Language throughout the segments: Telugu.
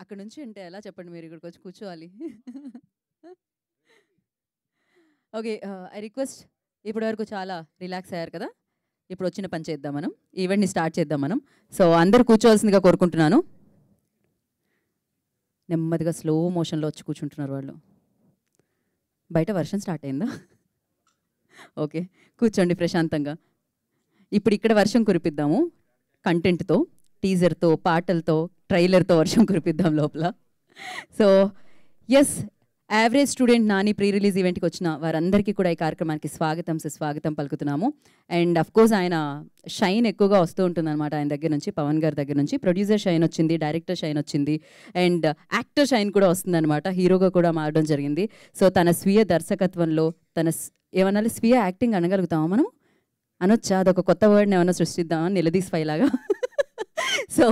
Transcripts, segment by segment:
అక్కడ నుంచి అంటే ఎలా చెప్పండి, మీరు ఇక్కడికి వచ్చి కూర్చోవాలి. ఓకే, ఐ రిక్వెస్ట్, ఇప్పటి వరకు చాలా రిలాక్స్ అయ్యారు కదా, ఇప్పుడు వచ్చిన పని చేద్దాం, మనం ఈవెంట్ని స్టార్ట్ చేద్దాం మనం. సో అందరూ కూర్చోవలసిందిగా కోరుకుంటున్నాను. నెమ్మదిగా స్లో మోషన్లో వచ్చి కూర్చుంటున్నారు వాళ్ళు. బయట వర్షం స్టార్ట్ అయిందా? ఓకే, కూర్చోండి ప్రశాంతంగా. ఇప్పుడు ఇక్కడ వర్షం కురిపిద్దాము, కంటెంట్తో, టీజర్తో, పాటలతో, ట్రైలర్తో వర్షం కురిపిద్దాం లోపల. So yes, average student Nani pre release ఈవెంట్కి వచ్చిన వారందరికీ కూడా ఈ కార్యక్రమానికి స్వాగతం సుస్వాగతం పలుకుతున్నాము. అండ్ అఫ్ కోర్స్ ఆయన షైన్ ఎక్కువగా వస్తూ ఉంటుందన్నమాట ఆయన దగ్గర నుంచి, పవన్ గారి దగ్గర నుంచి. ప్రొడ్యూసర్ షైన్ వచ్చింది, డైరెక్టర్ షైన్ వచ్చింది, అండ్ యాక్టర్ షైన్ కూడా వస్తుందన్నమాట, హీరోగా కూడా మారడం జరిగింది. సో తన స్వీయ దర్శకత్వంలో, తన ఏమన్నా స్వీయ యాక్టింగ్ అనగలుగుతామా మనం? అనొచ్చా? అదొక కొత్త వర్డ్ని ఏమన్నా సృష్టిద్దామని నిలదీసి ఫైలాగా. సో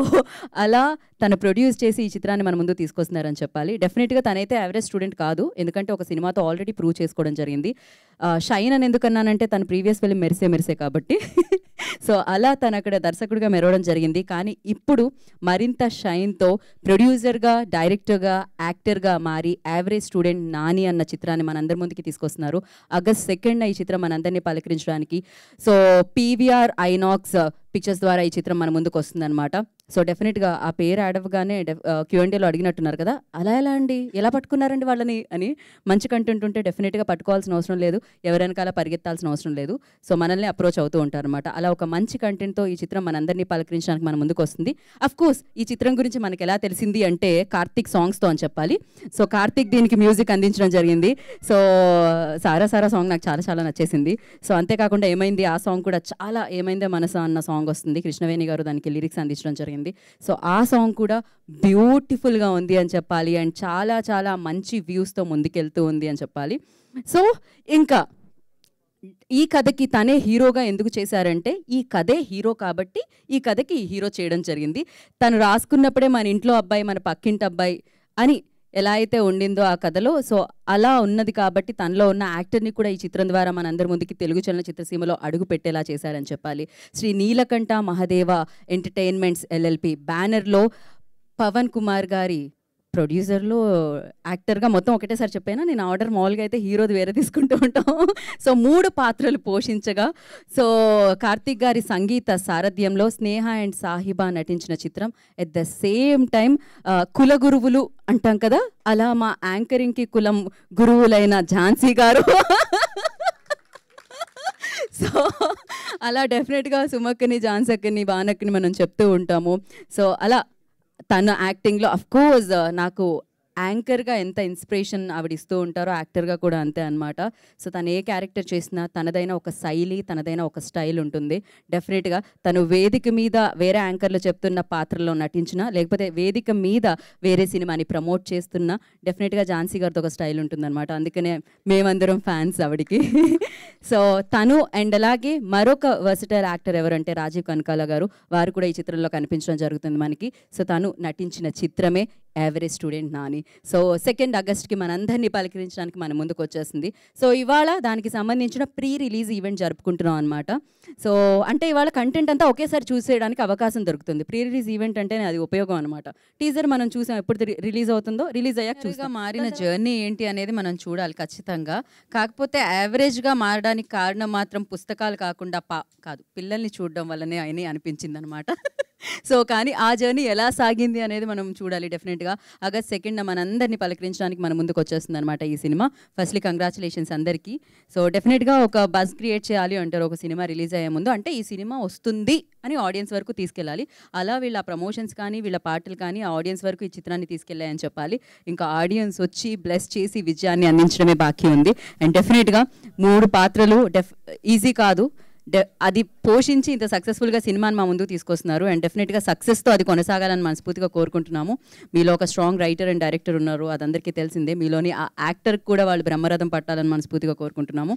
అలా తను ప్రొడ్యూస్ చేసి ఈ చిత్రాన్ని మన ముందు తీసుకొస్తున్నారని చెప్పాలి. డెఫినెట్గా తనైతే యావరేజ్ స్టూడెంట్ కాదు, ఎందుకంటే ఒక సినిమాతో ఆల్రెడీ ప్రూవ్ చేసుకోవడం జరిగింది. షైన్ అని ఎందుకన్నానంటే తన ప్రీవియస్ ఫిల్మ్ మెరిసే కాబట్టి. సో అలా తను అక్కడ దర్శకుడిగా మెరవడం జరిగింది. కానీ ఇప్పుడు మరింత షైన్తో ప్రొడ్యూసర్గా, డైరెక్టర్గా, యాక్టర్గా మారి యావరేజ్ స్టూడెంట్ నాని అన్న చిత్రాన్ని మనందరి ముందుకి తీసుకొస్తున్నారు. ఆగస్ట్ 2న ఈ చిత్రం మనందరినీ పలకరించడానికి. సో పీవీఆర్ ఐనాక్స్ పిక్చర్స్ ద్వారా ఈ చిత్రం మన ముందుకు వస్తుందన్నమాట. సో డెఫినెట్గా ఆ పేరు అడవగానే Q&Aలో అడిగినట్టున్నారు కదా, అలా ఎలా అండి, ఎలా పట్టుకున్నారండి వాళ్ళని అని. మంచి కంటెంట్ ఉంటే డెఫినెట్గా పట్టుకోవాల్సిన అవసరం లేదు, ఎవరినకాల పరిగెత్తాల్సిన అవసరం లేదు. సో మనల్ని అప్రోచ్ అవుతూ ఉంటారనమాట. అలా ఒక మంచి కంటెంట్తో ఈ చిత్రం మనందరినీ పలకరించడానికి మన ముందుకు వస్తుంది. అఫ్ కోర్స్ ఈ చిత్రం గురించి మనకి ఎలా తెలిసింది అంటే కార్తిక్ సాంగ్స్తో అని చెప్పాలి. సో కార్తిక్ దీనికి మ్యూజిక్ అందించడం జరిగింది. సో సారా సారా సాంగ్ నాకు చాలా చాలా నచ్చేసింది. సో అంతేకాకుండా ఏమైంది ఆ సాంగ్ కూడా చాలా, ఏమైందే మనసు అన్న సాంగ్ వస్తుంది, కృష్ణవేణి గారు దానికి లిరిక్స్ అందించడం జరిగింది. సో ఆ సాంగ్ కూడా బ్యూటిఫుల్గా ఉంది అని చెప్పాలి, అండ్ చాలా చాలా మంచి వ్యూస్తో ముందుకెళ్తూ ఉంది అని చెప్పాలి. సో ఇంకా ఈ కథకి తనే హీరోగా ఎందుకు చేశారంటే, ఈ కథే హీరో కాబట్టి ఈ కథకి ఈ హీరో చేయడం జరిగింది. తను రాసుకున్నప్పుడే మన ఇంట్లో అబ్బాయి, మన పక్కింటి అబ్బాయి అని ఎలా అయితే ఉండిందో ఆ కథలో, సో అలా ఉన్నది కాబట్టి తనలో ఉన్న యాక్టర్ని కూడా ఈ చిత్రం ద్వారా మనందరి ముందుకి తెలుగు చలనచిత్ర సీమలో అడుగు పెట్టేలా చేశారని చెప్పాలి. శ్రీ నీలకంఠ మహదేవ ఎంటర్టైన్మెంట్స్ LLP బ్యానర్లో పవన్ కుమార్ గారి ప్రొడ్యూసర్లో యాక్టర్గా మొత్తం ఒకటేసారి చెప్పాను నేను, ఆర్డర్ మామూలుగా అయితే హీరోది వేరే తీసుకుంటూ ఉంటాం. సో 3 పాత్రలు పోషించగా, సో కార్తిక్ గారి సంగీత సారథ్యంలో స్నేహ అండ్ సాహిబా నటించిన చిత్రం. ఎట్ ద సేమ్ టైం కుల గురువులు అంటాం కదా, అలా మా యాంకరింగ్కి కులం గురువులైన ఝాన్సీ గారు. సో అలా డెఫినెట్గా సుమక్కని, ఝాన్సక్కని, బానక్కని మనం చెప్తూ ఉంటాము. సో అలా తన యాక్టింగ్లో అఫ్ కోర్స్ నాకు యాంకర్గా ఎంత ఇన్స్పిరేషన్ ఆవిడ ఇస్తూ ఉంటారో యాక్టర్గా కూడా అంతే అనమాట. సో తను ఏ క్యారెక్టర్ చేసినా తనదైన ఒక శైలి, తనదైన ఒక స్టైల్ ఉంటుంది. డెఫినెట్గా తను వేదిక మీద వేరే యాంకర్లు చెప్తున్న పాత్రలో నటించినా, లేకపోతే వేదిక మీద వేరే సినిమాని ప్రమోట్ చేస్తున్నా డెఫినెట్గా ఝాన్సీ గారితో ఒక స్టైల్ ఉంటుందన్నమాట. అందుకనే మేమందరం ఫ్యాన్స్ ఆవిడికి. సో తను అండ్ అలాగే మరొక వర్సిటైల్ యాక్టర్ ఎవరంటే రాజీవ్ కనకాల గారు, వారు కూడా ఈ చిత్రంలో కనిపించడం జరుగుతుంది మనకి. సో తను నటించిన చిత్రమే యావరేజ్ స్టూడెంట్ నాని. సో 2 ఆగస్ట్కి మనందరినీ పలకరించడానికి మన ముందుకు వచ్చేసింది. సో ఇవాళ దానికి సంబంధించిన ప్రీ రిలీజ్ ఈవెంట్ జరుపుకుంటున్నాం అనమాట. సో అంటే ఇవాళ కంటెంట్ అంతా ఒకేసారి చూసేయడానికి అవకాశం దొరుకుతుంది. ప్రీ రిలీజ్ ఈవెంట్ అంటేనే అది ఉపయోగం అనమాట. టీజర్ మనం చూసాం, ఎప్పుడు రిలీజ్ అవుతుందో, రిలీజ్ అయ్యాక చూసా మారిన జర్నీ ఏంటి అనేది మనం చూడాలి ఖచ్చితంగా. కాకపోతే యావరేజ్గా మారడానికి కారణం మాత్రం పుస్తకాలు కాకుండా కాదు, పిల్లల్ని చూడడం వల్లనే అని అనిపించింది అనమాట. సో కానీ ఆ జర్నీ ఎలా సాగింది అనేది మనం చూడాలి డెఫినెట్గా. ఆగస్ట్ 2న మనందరినీ పలకరించడానికి మన ముందుకు వచ్చేస్తుంది అనమాట ఈ సినిమా. ఫస్ట్లీ కంగ్రాచులేషన్స్ అందరికీ. సో డెఫినెట్గా ఒక బజ్ క్రియేట్ చేయాలి అంటారు ఒక సినిమా రిలీజ్ అయ్యే ముందు, అంటే ఈ సినిమా వస్తుంది అని ఆడియన్స్ వరకు తీసుకెళ్ళాలి. అలా వీళ్ళ ప్రమోషన్స్ కానీ వీళ్ళ పాటలు కానీ ఆ ఆడియన్స్ వరకు ఈ చిత్రాన్ని తీసుకెళ్ళాయని చెప్పాలి. ఇంకా ఆడియన్స్ వచ్చి బ్లెస్ చేసి విజయాన్ని అందించడమే బాకీ ఉంది. అండ్ డెఫినెట్గా 3 పాత్రలు ఈజీ కాదు, అది పోషించి ఇంత సక్సెస్ఫుల్గా సినిమాని మా ముందుకు తీసుకొస్తున్నారు. అండ్ డెఫినెట్గా సక్సెస్తో అది కొనసాగాలని మనస్ఫూర్తిగా కోరుకుంటున్నాము. మీలో ఒక స్ట్రాంగ్ రైటర్ అండ్ డైరెక్టర్ ఉన్నారు, అదందరికీ తెలిసిందే. మీలోని ఆ యాక్టర్ కూడా వాళ్ళు బ్రహ్మరథం పట్టాలని మనస్ఫూర్తిగా కోరుకుంటున్నాము.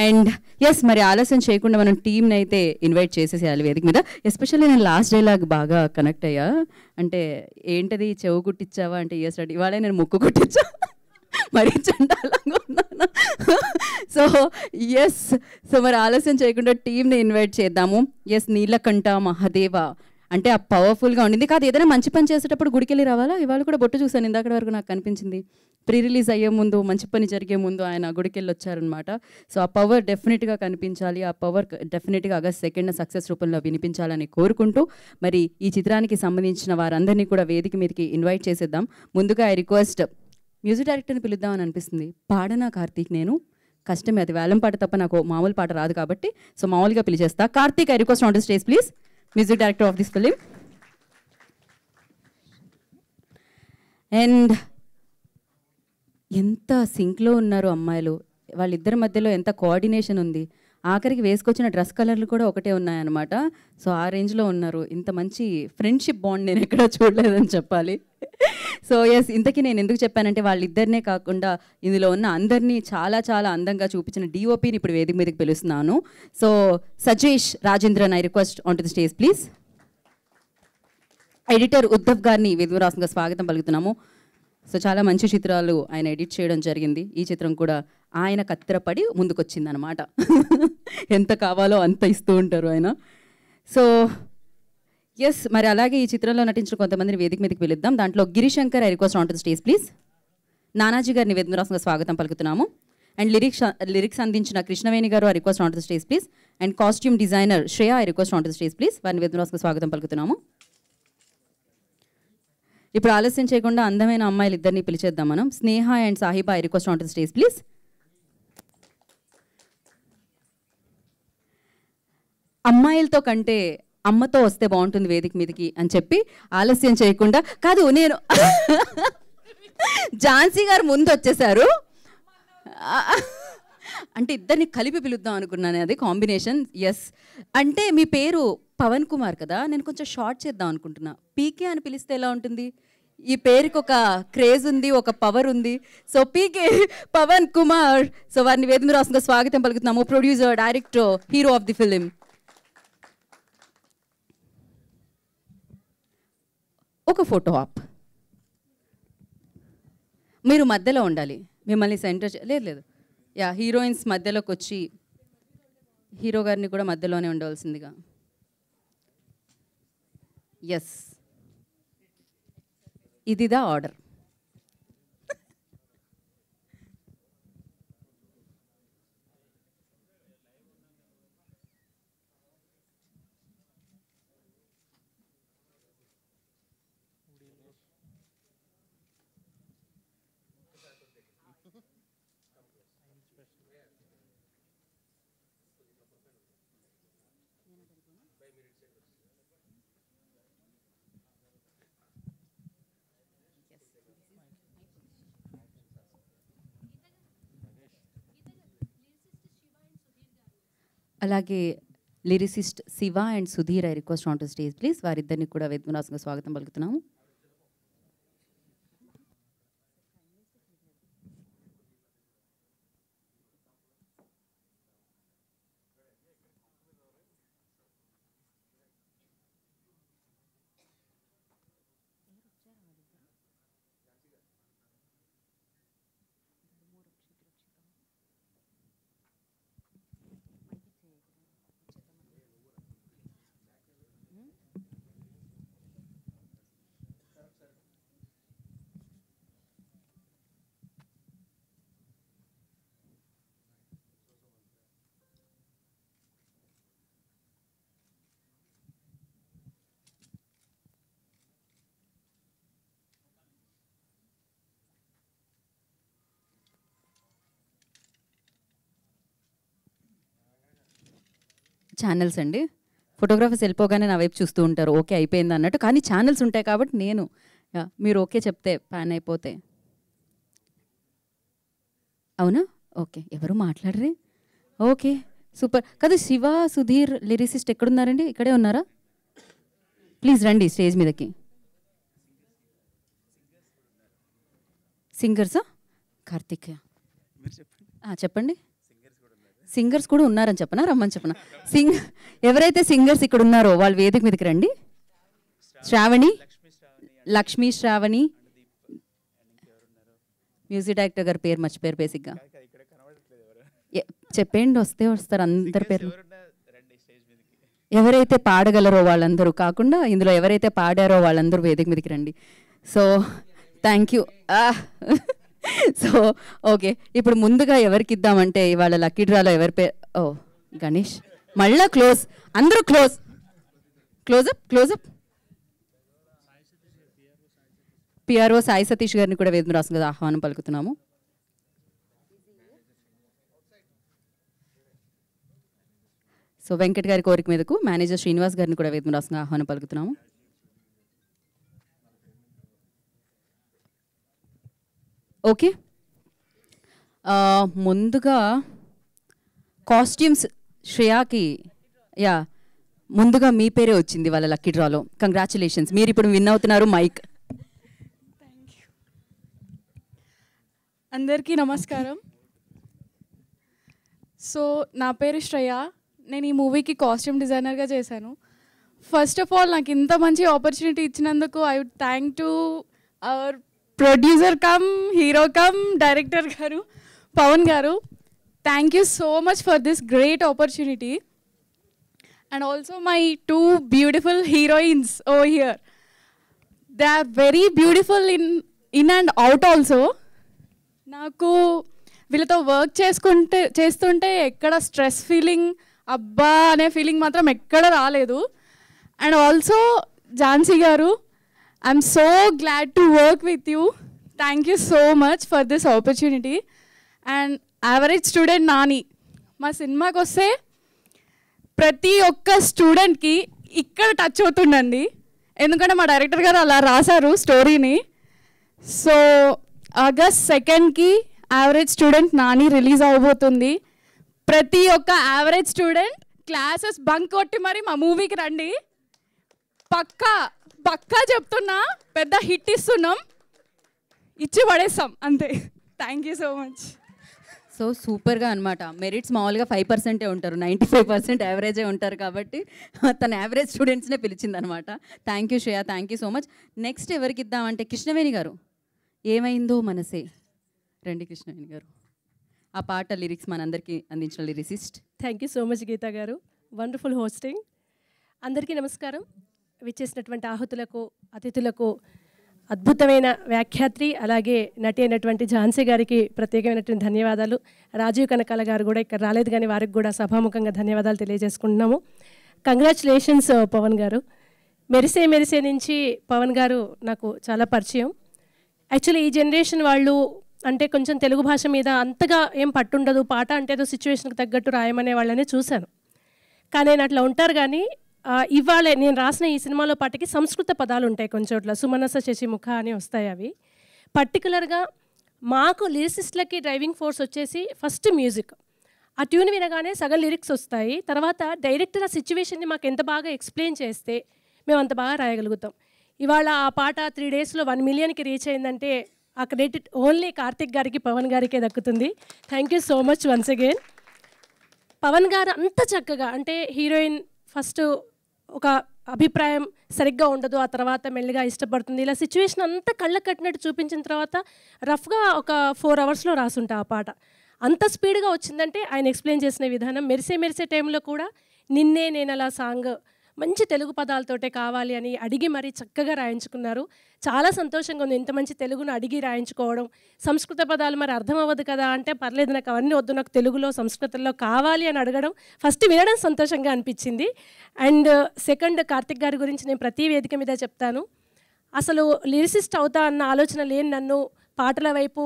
అండ్ ఎస్, మరి ఆలస్యం చేయకుండా మనం టీంని అయితే ఇన్వైట్ చేసేసేయాలి వేదిక మీద. ఎస్పెషల్లీ నేను లాస్ట్ డైలాగ్ బాగా కనెక్ట్ అయ్యా. అంటే ఏంటది, చెవు కుట్టించావా అంటే ఎస్ రెడీ, ఇవాళే నేను ముక్కు కుట్టించా, మరీ చండాలంగా ఉన్నాను. సో ఎస్, సో మరి ఆలస్యం చేయకుండా టీంని ఇన్వైట్ చేద్దాము. ఎస్, నీలకంఠ మహదేవ అంటే ఆ పవర్ఫుల్గా ఉండింది. కాదు ఏదైనా మంచి పని చేసేటప్పుడు గుడికెళ్ళి రావాలా? ఇవాళ కూడా బొట్టు చూసాను ఇందాక వరకు నాకు కనిపించింది. ప్రీ రిలీజ్ అయ్యే ముందు, మంచి పని జరిగే ముందు ఆయన గుడికెళ్ళి వచ్చారనమాట. సో ఆ పవర్ డెఫినెట్గా కనిపించాలి. ఆ పవర్ డెఫినెట్గా ఆగస్ట్ 2న సక్సెస్ రూపంలో వినిపించాలని కోరుకుంటూ, మరి ఈ చిత్రానికి సంబంధించిన వారందరినీ కూడా వేదిక మీదకి ఇన్వైట్ చేసేద్దాం. ముందుగా ఐ రిక్వెస్ట్ మ్యూజిక్ డైరెక్టర్ని పిలుద్దామని అనిపిస్తుంది. పాడనా కార్తీక్? నేను కష్టమే, అది వేలం పాట తప్ప నాకు మామూలు పాట రాదు కాబట్టి సో మామూలుగా పిలిచేస్తా. Karthik, I request on to stage please, music director of this film. And ఎంత సింక్లో ఉన్నారు అమ్మాయిలు, వాళ్ళిద్దరి మధ్యలో ఎంత కోఆర్డినేషన్ ఉంది. ఆఖరికి వేసుకొచ్చిన డ్రెస్ కలర్లు కూడా ఒకటే ఉన్నాయన్నమాట. సో ఆ రేంజ్లో ఉన్నారు. ఇంత మంచి ఫ్రెండ్షిప్ బాండ్ నేను ఎక్కడా చూడలేదని చెప్పాలి. సో ఎస్, ఇంతకీ నేను ఎందుకు చెప్పానంటే వాళ్ళిద్దరినే కాకుండా ఇందులో ఉన్న అందరినీ చాలా చాలా అందంగా చూపించిన డిఓపిని ఇప్పుడు వేదిక మీదకి పిలుస్తున్నాను. So Sajesh Rajendran, I request on to the stage please. Editor Uddhav గారిని వేదిక రాష్ట్రంగా స్వాగతం పలుకుతున్నాము. సో చాలా మంచి చిత్రాలు ఆయన ఎడిట్ చేయడం జరిగింది. ఈ చిత్రం కూడా ఆయన కత్తెరపడి ముందుకొచ్చిందనమాట. ఎంత కావాలో అంత ఇస్తూ ఉంటారు ఆయన. సో ఎస్, మరి అలాగే ఈ చిత్రంలో నటించిన కొంతమందిని వేదిక మీదకి పిలుద్దాం. దాంట్లో Girishankar, I request on to the stage please. Nanaji గారిని వేదిక రాష్ట్రంగా స్వాగతం పలుకుతున్నాము. అండ్ లిరిక్స్ అందించిన కృష్ణవేణి గారు, I request on to the stage please. And costume designer Shreya, I request on to the stage please. వారిని వేదిక రాష్ట్రంగా స్వాగతం పలుకుతున్నాము. ఇప్పుడు ఆలస్యం చేయకుండా అందమైన అమ్మాయిలు ఇద్దరిని పిలిచేద్దాం మనం. Sneha and Sahiba, I request on to the stage please. అమ్మాయిలతో కంటే అమ్మతో వస్తే బాగుంటుంది వేదిక మీదకి అని చెప్పి ఆలస్యం చేయకుండా, కాదు నేను ఝాన్సీ గారు ముందు వచ్చేసారు అంటే ఇద్దరిని కలిపి పిలుద్దాం అనుకున్నాను, అది కాంబినేషన్. ఎస్, అంటే మీ పేరు పవన్ కుమార్ కదా, నేను కొంచెం షార్ట్ చేద్దాం అనుకుంటున్నా. పీకే అని పిలిస్తే ఎలా ఉంటుంది? ఈ పేరుకి ఒక క్రేజ్ ఉంది, ఒక పవర్ ఉంది. So PK Pawan Kumar. So వారిని వేదిక రాష్ట్రంగా స్వాగతం పలుకుతున్నాము. Producer, director, hero of the film. ఒక ఫోటో ఆప్, మీరు మధ్యలో ఉండాలి, మిమ్మల్ని సెంటర్ లేదు యా, హీరోయిన్స్ మధ్యలోకి వచ్చి హీరో గారిని కూడా మధ్యలోనే ఉండవలసిందిగా. ఎస్, ఇదిదా ఆర్డర్. అలాగే lyricist Shiva and Sudheer, I request on to stage please. వారిద్దరిని కూడా వేదిక స్వాగతం పలుకుతున్నాము. ఛానల్స్ అండి, ఫోటోగ్రాఫర్స్ వెళ్ళిపోగానే నా వైపు చూస్తూ ఉంటారు, ఓకే అయిపోయింది అన్నట్టు. కానీ ఛానల్స్ ఉంటాయి కాబట్టి నేను, మీరు ఓకే చెప్తే ప్యాన్ అయిపోతే. అవునా? ఓకే, ఎవరు మాట్లాడరే? Okay, super. కదా శివ, సుధీర్ లిరిసిస్ట్ ఎక్కడున్నారండి? ఇక్కడే ఉన్నారా? ప్లీజ్ రండి స్టేజ్ మీదకి. సింగర్సా? కార్తిక్ చెప్పండి. సింగర్స్ కూడా ఉన్నారని చెప్పనా? రమ్మని చెప్పనా? ఎవరైతే సింగర్స్ ఇక్కడ ఉన్నారో వాళ్ళు వేదిక మీదకి రండి. శ్రావణి, లక్ష్మీ శ్రావణి, మ్యూజిక్ డైరెక్టర్ గారి పేరు మర్చిపోయారు బేసిక్గా. చెప్పండి, వస్తే వస్తారు అందరి పేరు. ఎవరైతే పాడగలరో వాళ్ళందరూ కాకుండా ఇందులో ఎవరైతే పాడారో వాళ్ళందరూ వేదిక మీదకి రండి. So thank you. So okay, ఇప్పుడు ముందుగా ఎవరికి ఇద్దామంటే ఇవాళ లక్కీ డ్రాలో ఎవరి పేరు? ఓ గణేష్, మళ్ళా క్లోజ్, అందరూ close, closeup. PRO Sai Satish గారిని కూడా వేదిక రాసుగా ఆహ్వానం పలుకుతున్నాము. సో వెంకట్ గారి కోరిక మీదకు మేనేజర్ శ్రీనివాస్ గారిని కూడా వేదిక రాసుగా ఆహ్వానం పలుకుతున్నాము. ఓకే, ముందుగా కాస్ట్యూమ్స్ శ్రేయాకి, యా ముందుగా మీ పేరే వచ్చింది వాళ్ళ లక్కీ డ్రాలో. కంగ్రాచులేషన్స్, మీరు ఇప్పుడు విన్ అవుతున్నారు మైక్. అందరికీ నమస్కారం. సో నా పేరు శ్రేయ, నేను ఈ మూవీకి కాస్ట్యూమ్ డిజైనర్గా చేశాను. ఫస్ట్ ఆఫ్ ఆల్ నాకు ఇంత మంచి ఆపర్చునిటీ ఇచ్చినందుకు I would thank to our producer cum hero cum director garu Pavan garu. Thank you so much for this great opportunity. And also my 2 beautiful heroines over here. They are very beautiful in and out also. నాకు వీళ్ళతో వర్క్ చేస్తుంటే ఎక్కడ స్ట్రెస్ ఫీలింగ్, అబ్బా అనే ఫీలింగ్ మాత్రం ఎక్కడ రాలేదు. అండ్ ఆల్సో ఝాన్సీ గారు, I'm so glad to work with you. Thank you so much for this opportunity. And average student Nani, మా సినిమాకి వస్తే ప్రతి ఒక్క స్టూడెంట్కి ఇక్కడ టచ్ అవుతుండండి, ఎందుకంటే మా డైరెక్టర్ గారు అలా రాశారు స్టోరీని. సో ఆగస్ట్ 2కి యావరేజ్ స్టూడెంట్ నాని రిలీజ్ అవబోతుంది. ప్రతి ఒక్క యావరేజ్ స్టూడెంట్ క్లాసెస్ బంక్ కొట్టి మరి మా మూవీకి రండి. పక్కా చెప్తున్నా, పెద్ద హిట్ ఇస్తున్నాం, ఇచ్చి పడేస్తాం అంతే. Thank you so much. So సూపర్గా అనమాట. మెరిట్స్ మామూలుగా 5% ఉంటారు, 95% యావరేజే ఉంటారు. కాబట్టి తన యావరేజ్ స్టూడెంట్స్నే పిలిచిందనమాట. Thank you Shreya, thank you so much. Next ఎవరికి ఇద్దామంటే కృష్ణవేణి గారు, ఏమైందో మనసే. రండి కృష్ణవేణి గారు. ఆ పాట లిరిక్స్ మనందరికీ అందించిన lyricist. Thank you so much Geeta garu, wonderful hosting. అందరికీ నమస్కారం. విచ్చేసినటువంటి ఆహుతులకు, అతిథులకు, అద్భుతమైన వ్యాఖ్యాత్రి అలాగే నటి అయినటువంటి ఝాన్సీ గారికి ప్రత్యేకమైనటువంటి ధన్యవాదాలు. రాజీవ్ కనకాల గారు కూడా ఇక్కడ రాలేదు, కానీ వారికి కూడా సభాముఖంగా ధన్యవాదాలు తెలియజేసుకుంటున్నాము. కంగ్రాచులేషన్స్ పవన్ గారు. మెరిసే మెరిసే నుంచి పవన్ గారు నాకు చాలా పరిచయం. యాక్చువల్లీ ఈ జనరేషన్ వాళ్ళు అంటే కొంచెం తెలుగు భాష మీద అంతగా ఏం పట్టుండదు, పాట అంటే ఏదో సిచ్యువేషన్కి తగ్గట్టు రాయమనే వాళ్ళనే చూశాను. కానీ నేను అట్లా ఉంటారు. కానీ ఇవాళ నేను రాసిన ఈ సినిమాలో పాటకి సంస్కృత పదాలు ఉంటాయి కొంచెంట్ల, సుమనస శశిముఖ అని వస్తాయి. అవి పర్టికులర్గా మాకు లిరిసిస్ట్లకి డ్రైవింగ్ ఫోర్స్ వచ్చేసి ఫస్ట్ మ్యూజిక్. ఆ ట్యూన్ వినగానే సగం లిరిక్స్ వస్తాయి. తర్వాత డైరెక్టర్ ఆ సిచ్యువేషన్ని మాకు ఎంత బాగా ఎక్స్ప్లెయిన్ చేస్తే మేము అంత బాగా రాయగలుగుతాం. ఇవాళ ఆ పాట 3 డేస్లో 1 మిలియన్కి రీచ్ అయిందంటే ఆ క్రెడిట్ ఓన్లీ కార్తిక్ గారికి, పవన్ గారికే దక్కుతుంది. Thank you so much once again. Pavan garu అంత చక్కగా, అంటే హీరోయిన్ ఫస్ట్ ఒక అభిప్రాయం సరిగ్గా ఉండదు, ఆ తర్వాత మెల్లిగా ఇష్టపడుతుంది, ఇలా సిచ్యువేషన్ అంతా కళ్ళకు కట్టినట్టు చూపించిన తర్వాత రఫ్గా ఒక 4 అవర్స్లో రాసుంటా ఆ పాట. అంత స్పీడ్గా వచ్చిందంటే ఆయన ఎక్స్ప్లెయిన్ చేసిన విధానం. మెరిసే మెరిసే టైంలో కూడా నిన్నే నేనలా సాంగ్ మంచి తెలుగు పదాలతోటే కావాలి అని అడిగి మరీ చక్కగా రాయించుకున్నారు. చాలా సంతోషంగా ఉంది ఇంత మంచి తెలుగును అడిగి రాయించుకోవడం. సంస్కృత పదాలు మరి అర్థం అవ్వదు కదా అంటే పర్లేదు, నాకు అవన్నీ వద్దు, నాకు తెలుగులో సంస్కృతంలో కావాలి అని అడగడం ఫస్ట్ వినడం సంతోషంగా అనిపించింది. అండ్ సెకండ్, కార్తిక్ గారి గురించి నేను ప్రతి వేదిక మీద చెప్తాను, అసలు లిరిసిస్ట్ అవుతా అన్న ఆలోచన లేని నన్ను పాటల వైపు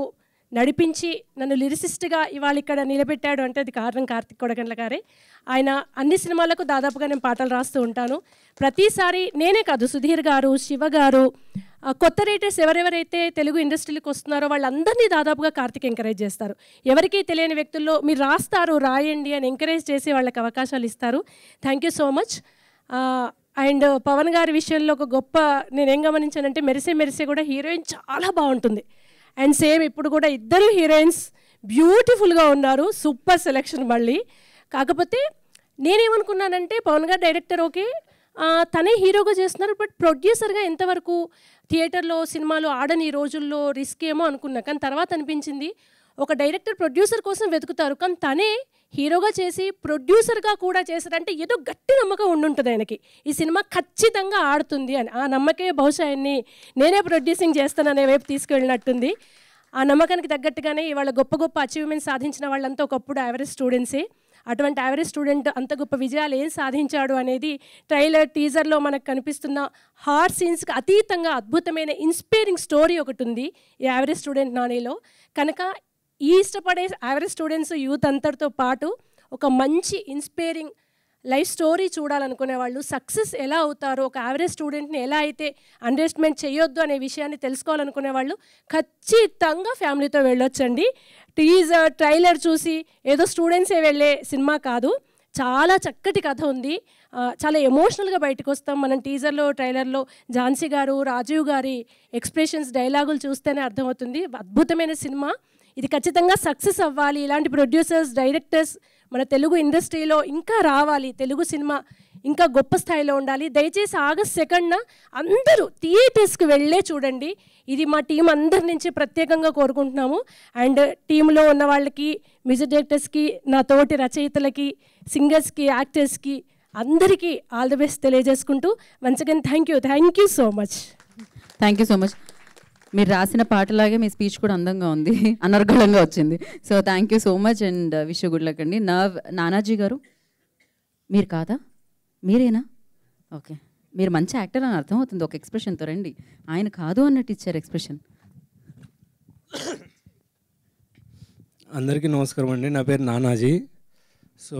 నడిపించి నన్ను లిరిసిస్ట్గా ఇవాళ ఇక్కడ నిలబెట్టాడు అంటే అది కారణం కార్తిక్ కొడగండ్ల గారే. ఆయన అన్ని సినిమాలకు దాదాపుగా నేను పాటలు రాస్తూ ఉంటాను. ప్రతిసారి నేనే కాదు, సుధీర్ గారు, శివ గారు, కొత్త రైటర్స్ ఎవరెవరైతే తెలుగు ఇండస్ట్రీకి వస్తున్నారో వాళ్ళందరినీ దాదాపుగా కార్తిక్ ఎంకరేజ్ చేస్తారు. ఎవరికీ తెలియని వ్యక్తుల్లో మీరు రాస్తారు, రాయండి అని ఎంకరేజ్ చేసి వాళ్ళకి అవకాశాలు ఇస్తారు. Thank you so much. And Pavan గారి విషయంలో ఒక గొప్ప నేనేం గమనించానంటే, మెరిసే మెరిసే కూడా హీరోయిన్ చాలా బాగుంటుంది. అండ్ సేమ్ ఇప్పుడు కూడా ఇద్దరు హీరోయిన్స్ బ్యూటిఫుల్గా ఉన్నారు. సూపర్ సెలెక్షన్ మళ్ళీ. కాకపోతే నేనేమనుకున్నానంటే పవన్ గారు డైరెక్టర్ ఓకే, తనే హీరోగా చేస్తున్నారు, బట్ ప్రొడ్యూసర్గా ఎంతవరకు థియేటర్లో సినిమాలు ఆడని రోజుల్లో రిస్క్ ఏమో అనుకున్నా. కానీ తర్వాత అనిపించింది ఒక డైరెక్టర్ ప్రొడ్యూసర్ కోసం వెతుకుతారు, కానీ తనే హీరోగా చేసి ప్రొడ్యూసర్గా కూడా చేశాడంటే ఏదో గట్టి నమ్మకం ఉండుంటుంది ఆయనకి, ఈ సినిమా ఖచ్చితంగా ఆడుతుంది అని. ఆ నమ్మకే బహుశా ఆయన్ని నేనే ప్రొడ్యూసింగ్ చేస్తాననే వైపు తీసుకెళ్ళినట్టుంది. ఆ నమ్మకానికి తగ్గట్టుగానే ఇవాళ గొప్ప గొప్ప అచీవ్మెంట్స్ సాధించిన వాళ్ళంతా ఒకప్పుడు యావరేజ్ స్టూడెంట్సే. అటువంటి యావరేజ్ స్టూడెంట్ అంత గొప్ప విజయాలు ఏం సాధించాడు అనేది ట్రైలర్ టీజర్లో మనకు కనిపిస్తున్న హార్డ్ సీన్స్కి అతీతంగా అద్భుతమైన ఇన్స్పైరింగ్ స్టోరీ ఒకటి ఉంది ఈ యావరేజ్ స్టూడెంట్ నానిలో. కనుక ఈ ఇష్టపడే యావరేజ్ స్టూడెంట్స్ యూత్ అంతటితో పాటు ఒక మంచి ఇన్స్పైరింగ్ లైఫ్ స్టోరీ చూడాలనుకునే వాళ్ళు, సక్సెస్ ఎలా అవుతారో, ఒక యావరేజ్ స్టూడెంట్ని ఎలా అయితే అండర్ ఎస్టిమేట్ చేయొద్దు అనే విషయాన్ని తెలుసుకోవాలనుకునే వాళ్ళు ఖచ్చితంగా ఫ్యామిలీతో వెళ్ళొచ్చండి. టీజర్ ట్రైలర్ చూసి ఏదో స్టూడెంట్సే వెళ్ళే సినిమా కాదు, చాలా చక్కటి కథ ఉంది. చాలా ఎమోషనల్గా బయటకు వస్తాం మనం. టీజర్లో ట్రైలర్లో ఝాన్సీ గారు, రాజీవ్ గారి ఎక్స్ప్రెషన్స్, డైలాగులు చూస్తేనే అర్థమవుతుంది. అద్భుతమైన సినిమా ఇది, ఖచ్చితంగా సక్సెస్ అవ్వాలి. ఇలాంటి ప్రొడ్యూసర్స్, డైరెక్టర్స్ మన తెలుగు ఇండస్ట్రీలో ఇంకా రావాలి, తెలుగు సినిమా ఇంకా గొప్ప స్థాయిలో ఉండాలి. దయచేసి ఆగస్ట్ 2న అందరూ థియేటర్స్కి వెళ్ళే చూడండి. ఇది మా టీం అందరి నుంచి ప్రత్యేకంగా కోరుకుంటున్నాము. అండ్ టీంలో ఉన్న వాళ్ళకి, మ్యూజిక్ డైరెక్టర్స్కి, నా తోటి రచయితలకి, సింగర్స్కి, యాక్టర్స్కి అందరికీ ఆల్ ది బెస్ట్ తెలియజేసుకుంటూ once again thank you so much. Thank you so much. మీరు రాసిన పాటలాగే మీ స్పీచ్ కూడా అందంగా ఉంది, అనర్గళంగా వచ్చింది. So thank you so much and wish you good luck అండి. నానాజీ గారు, మీరు కాదా? మీరేనా? ఓకే, మీరు మంచి యాక్టర్ అని అర్థమవుతుంది ఒక ఎక్స్ప్రెషన్తో. రండి, ఆయన కాదు అన్నట్టు ఇచ్చారు ఎక్స్ప్రెషన్. అందరికీ నమస్కారం అండి, నా పేరు Nanaji. So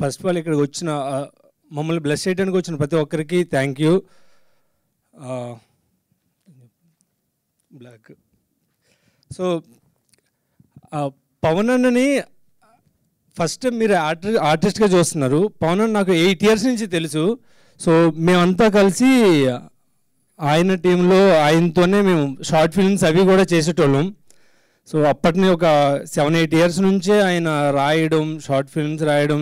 first of all ఇక్కడికి వచ్చిన మమ్మల్ని బ్లెస్ చేయడానికి వచ్చిన ప్రతి ఒక్కరికి థ్యాంక్ యూ. బ్లాక్. సో పవన్ అన్నని ఫస్ట్ మీరు ఆర్టిస్ట్గా చూస్తున్నారు. పవన్ అన్న నాకు 8 years నుంచి తెలుసు. సో మేమంతా కలిసి ఆయన టీంలో ఆయనతోనే మేము షార్ట్ ఫిల్మ్స్ అవి కూడా చేసేటోళ్ళం. సో అప్పటిని ఒక 7-8 years నుంచే ఆయన రాయడం, షార్ట్ ఫిల్మ్స్ రాయడం,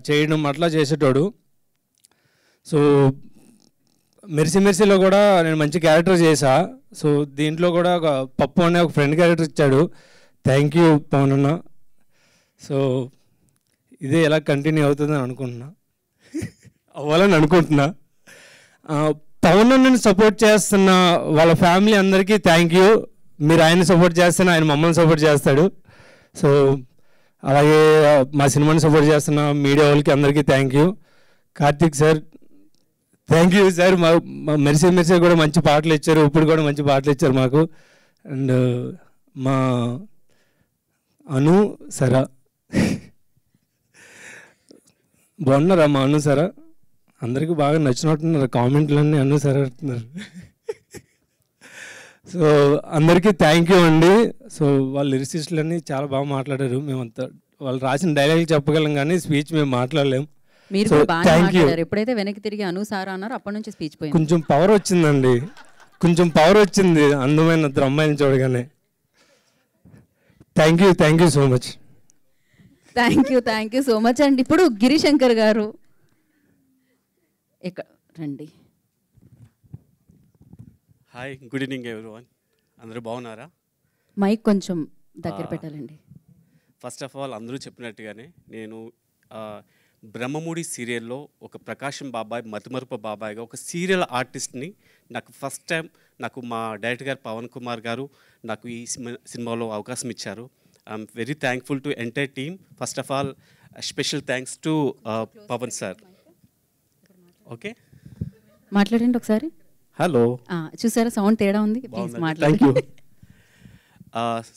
చేయడం అట్లా చేసేటోడు. సో మెర్సీలో కూడా నేను మంచి క్యారెక్టర్ చేశా. సో దీంట్లో కూడా ఒక పప్పు అనే ఒక ఫ్రెండ్ క్యారెక్టర్ ఇచ్చాడు. థ్యాంక్ యూ పవన్ అన్న. సో ఇదే ఎలా కంటిన్యూ అవుతుందని అనుకుంటున్నా, అవ్వాలని అనుకుంటున్నా. పవన్ అన్నని సపోర్ట్ చేస్తున్న వాళ్ళ ఫ్యామిలీ అందరికీ థ్యాంక్ యూ. మీరు ఆయన సపోర్ట్ చేస్తేనే ఆయన మమ్మల్ని సపోర్ట్ చేస్తాడు. సో అలాగే మా సినిమాని సపోర్ట్ చేస్తున్న మీడియా వాళ్ళకి అందరికీ thank you. Karthik sir thank you sir. మా మెర్సీ కూడా మంచి పాటలు ఇచ్చారు, ఇప్పుడు కూడా మంచి పాటలు ఇచ్చారు మాకు. అండ్ మా అను సరా బాగున్నారా? మా అను సరా అందరికీ బాగా నచ్చినట్టున్నారు, కామెంట్లన్నీ అను సరా అంటున్నారు. సో అందరికీ థ్యాంక్ యూ అండి. సో వాళ్ళ లిరిసిస్టులన్నీ చాలా బాగా మాట్లాడారు. మేమంతా వాళ్ళు రాసిన డైలాగులు చెప్పగలం కానీ స్పీచ్ మేము మాట్లాడలేము. మీరు కూడా బాగా మాట్లాడారు. ఎప్పుడైతే వెనక్కి తిరిగి అనుసారా అన్నారో అప్పటి నుంచి స్పీచ్ పోయింది. కొంచెం పవర్ వచ్చిందండి, కొంచెం పవర్ వచ్చింది అందమైన అమ్మాయిని చూడగానే. Thank you so much. Thank you so much అండి. ఇప్పుడు గిరిశంకర్ గారు ఇక్కడ రండి. Hi, good evening everyone. అందరూ బాగున్నారా? మైక్ కొంచెం దగ్గర పెట్టాలండి. ఫస్ట్ ఆఫ్ ఆల్ అందరూ చెప్పినట్టుగానే నేను బ్రహ్మముడి సీరియల్లో ఒక ప్రకాశం బాబాయ్, మతిమరుపు బాబాయ్గా ఒక సీరియల్ ఆర్టిస్ట్ని నాకు ఫస్ట్ టైం నాకు మా డైరెక్టర్ గారు పవన్ కుమార్ గారు నాకు ఈ సినిమాలో అవకాశం ఇచ్చారు. I'm very thankful to entire team. First of all special thanks to Pavan sir. Okay, మాట్లాడండి ఒకసారి. హలో, చూసారా సౌండ్ తేడా ఉంది? Thank you.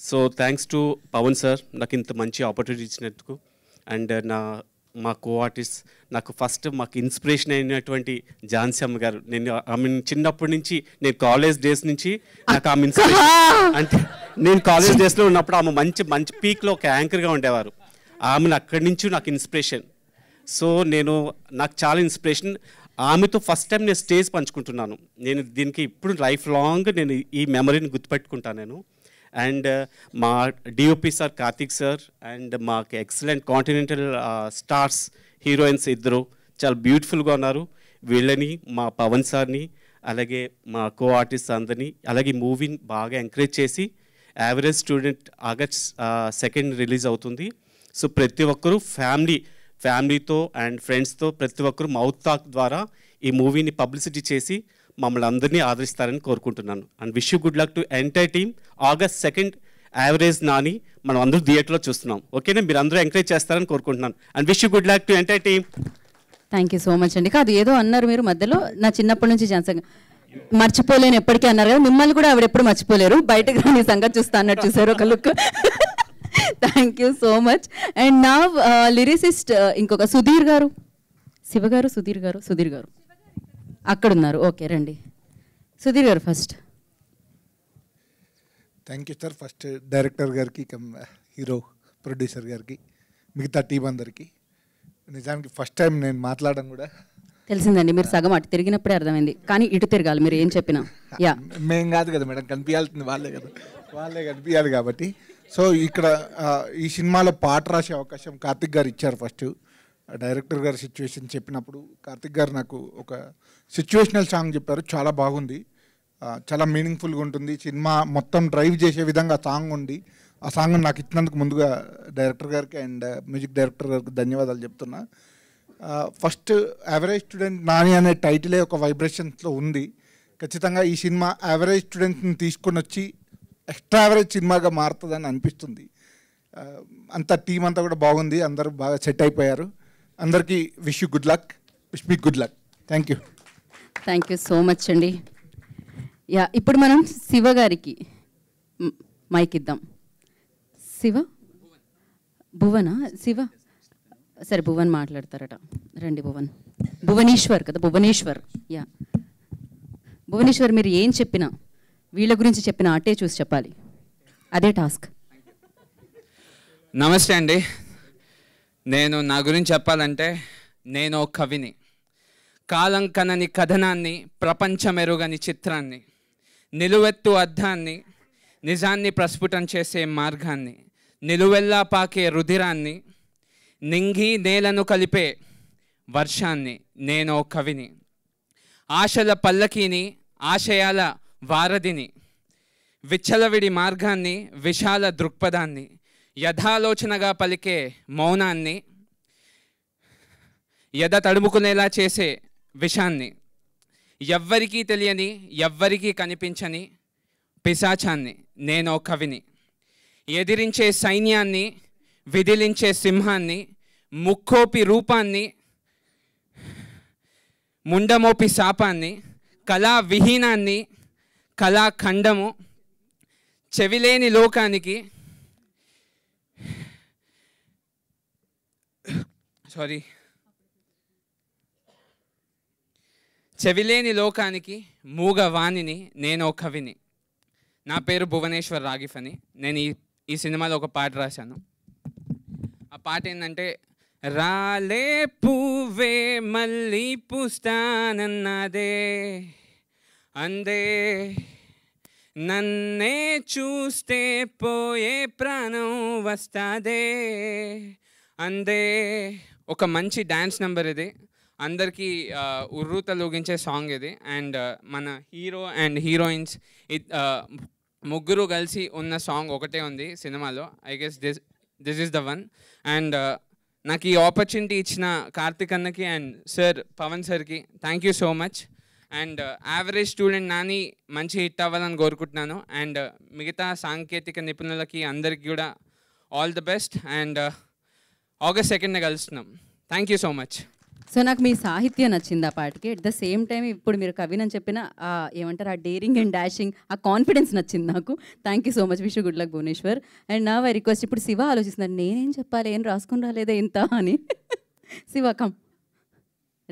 So thanks to Pavan sir నాకు ఇంత మంచి ఆపర్చునిటీ ఇచ్చినందుకు. అండ్ మా కో ఆర్టిస్ట్ నాకు ఫస్ట్ మాకు ఇన్స్పిరేషన్ అయినటువంటి ఝాన్సీ అమ్మ గారు. నేను ఆమె చిన్నప్పటి నుంచి, నేను కాలేజ్ డేస్ నుంచి నాకు ఆమె ఇన్స్పిరేషన్. అంటే నేను కాలేజ్ డేస్లో ఉన్నప్పుడు ఆమె మంచి పీక్లో ఒక యాంకర్గా ఉండేవారు. ఆమెను అక్కడి నుంచి నాకు ఇన్స్పిరేషన్. సో నాకు చాలా ఇన్స్పిరేషన్. ఆమెతో ఫస్ట్ టైం నేను స్టేజ్ పంచుకుంటున్నాను. నేను దీనికి ఇప్పుడు లైఫ్ లాంగ్ నేను ఈ మెమరీని గుర్తుపెట్టుకుంటాను నేను. అండ్ మా DOP sir Karthik sir and మాకు ఎక్సలెంట్ కాంటినెంటల్ స్టార్స్ హీరోయిన్స్ ఇద్దరు చాలా బ్యూటిఫుల్గా ఉన్నారు. వీళ్ళని మా పవన్ సార్ని అలాగే మా కో ఆర్టిస్ట్ అందరినీ అలాగే మూవీని బాగా ఎంకరేజ్ చేసి యావరేజ్ స్టూడెంట్ ఆగస్ట్ 2 రిలీజ్ అవుతుంది. సో ప్రతి ఒక్కరూ ఫ్యామిలీతో అండ్ ఫ్రెండ్స్తో ప్రతి ఒక్కరు మౌత్ టాక్ ద్వారా ఈ మూవీని పబ్లిసిటీ చేసి మమ్మల్ని అందరినీ ఆదరిస్తారని కోరుకుంటున్నాను. And wish you good luck to entire team. August 2 average Nani మనం అందరూ థియేటర్లో చూస్తున్నాం. ఓకేనా, మీరు అందరూ ఎంకరేజ్ చేస్తారని కోరుకుంటున్నాను. And wish you good luck to entire team. Thank you so much అండి. కాదు ఏదో అన్నారు మీరు మధ్యలో, నా చిన్నప్పటి నుంచి ఝాన్సీ మర్చిపోలేను ఎప్పటికీ అన్నారు కదా, మిమ్మల్ని కూడా ఆవిడ ఎప్పుడు మర్చిపోలేరు, బయటకు రాని సంగతి చూస్తా అన్నట్టు చూసారు ఒక look. Thank you so much. And నా లిరిసిస్ట్ ఇంకొక సుధీర్ గారు, శివ గారు, సుధీర్ గారు అక్కడ ఉన్నారు. ఓకే రండి సుధీర్ గారు first. Thank you sir. First director గారికి, హీరో ప్రొడ్యూసర్ గారికి, మిగతా టీం అందరికీ. నిజానికి ఫస్ట్ టైం నేను మాట్లాడడం కూడా తెలిసిందండి, మీరు సగం అటు తిరిగినప్పుడే అర్థమైంది, కానీ ఇటు తిరగాలి మీరు ఏం చెప్పినా. యా మేం కాదు కదా మేడం, కనిపించాల్సింది వాళ్ళే కదా, వాళ్ళే కనిపించాలి కాబట్టి. సో ఇక్కడ ఈ సినిమాలో పాట రాసే అవకాశం కార్తిక్ గారు ఇచ్చారు. ఫస్ట్ డైరెక్టర్ గారు సిచ్యువేషన్ చెప్పినప్పుడు కార్తిక్ గారు నాకు ఒక సిచ్యువేషనల్ సాంగ్ చెప్పారు, చాలా బాగుంది, చాలా మీనింగ్ఫుల్గా ఉంటుంది, సినిమా మొత్తం డ్రైవ్ చేసే విధంగా సాంగ్ ఉంది. ఆ సాంగ్ నాకు ఇచ్చినందుకు ముందుగా డైరెక్టర్ గారికి అండ్ మ్యూజిక్ డైరెక్టర్ గారికి ధన్యవాదాలు చెప్తున్నా. ఫస్ట్ యావరేజ్ స్టూడెంట్ నాని అనే టైటిలే ఒక వైబ్రేషన్స్లో ఉంది. ఖచ్చితంగా ఈ సినిమా యావరేజ్ స్టూడెంట్ని తీసుకొని వచ్చి ఎక్స్ట్రా యావరేజ్ సినిమాగా మారుతుందని అనిపిస్తుంది. అంత టీం అంతా కూడా బాగుంది, అందరూ బాగా సెట్ అయిపోయారు. అందరికీ wish you good luck, wish me good luck. Thank you. Thank you so much అండి. యా ఇప్పుడు మనం శివ గారికి మైక్ ఇద్దాం. శివ, భువనా, శివ సరే భువన్ మాట్లాడతారట, రండి భువన్. భువనేశ్వర్ కదా, భువనేశ్వర్. యా భువనేశ్వర్, మీరు ఏం చెప్పినా వీళ్ళ గురించి చెప్పినా అటే చూసి చెప్పాలి, అదే టాస్క్. నమస్తే అండి. నేను నా గురించి చెప్పాలంటే నేను ఒక కవిని, కాలం కనని కథనాన్ని, ప్రపంచమెరుగని చిత్రాన్ని, నిలువెత్తు అద్దాన్ని, నిజాన్ని ప్రస్ఫుటం చేసే మార్గాన్ని, నిలువెల్లా పాకే రుధిరాన్ని, నింగి నేలను కలిపే వర్షాన్ని. నేను ఒక కవిని, ఆశల పల్లకీని, ఆశయాల వారధిని, విచ్చలవిడి మార్గాన్ని, విశాల దృక్పథాన్ని, యథాలోచనగా పలికే మౌనాన్ని, యద తడుముకునేలా చేసే విషాన్ని, ఎవ్వరికీ తెలియని ఎవ్వరికీ కనిపించని పిశాచాన్ని. నేను ఒక కవిని, ఎదిరించే సైన్యాన్ని, విదిలించే సింహాన్ని, ముక్కోపి రూపాన్ని, ముండమోపి శాపాన్ని, కళా విహీనాన్ని, కళాఖండము, చెవిలేని లోకానికి చెవిలేని లోకానికి మూగవాణిని. నేను ఒక కవిని. నా పేరు భువనేశ్వర్ రాగిఫ్ అని. నేను ఈ సినిమాలో ఒక పాట రాశాను. ఆ పాట ఏంటంటే, రాలే పువ్వే మళ్ళీ పూస్తానన్నదే, అందే నన్నే చూస్తే పోయే ప్రాణం వస్తాదే, అందే. ఒక మంచి డ్యాన్స్ నెంబర్ ఇది, అందరికీ ఉర్రూతలూగించే సాంగ్ ఇది. అండ్ మన హీరో అండ్ హీరోయిన్స్ ముగ్గురు కలిసి ఉన్న సాంగ్ ఒకటే ఉంది సినిమాలో. I guess this is the one. And నాకు ఈ ఆపర్చునిటీ ఇచ్చిన కార్తిక్ అన్నకి అండ్ సార్ పవన్ సార్కి thank you so much. And average student Nani మంచి హిట్ అవ్వాలని కోరుకుంటున్నాను. అండ్ మిగతా సాంకేతిక నిపుణులకి అందరికీ కూడా all the best. And August 2 కలుస్తున్నాం. Thank you so much. So నాకు మీ సాహిత్యం నచ్చింది ఆ పాటకి. అట్ ద సేమ్ టైం ఇప్పుడు మీరు కవినని చెప్పిన ఏమంటారు ఆ డేరింగ్ అండ్ డాషింగ్, ఆ కాన్ఫిడెన్స్ నచ్చింది నాకు. Thank you so much. Wish good luck Bhuvaneshwar. And నా ఐ రిక్వెస్ట్, ఇప్పుడు శివ ఆలోచిస్తున్నాను నేనేం చెప్పాలి, ఏం రాసుకుని రాలేదా ఇంత అని. శివ కమ్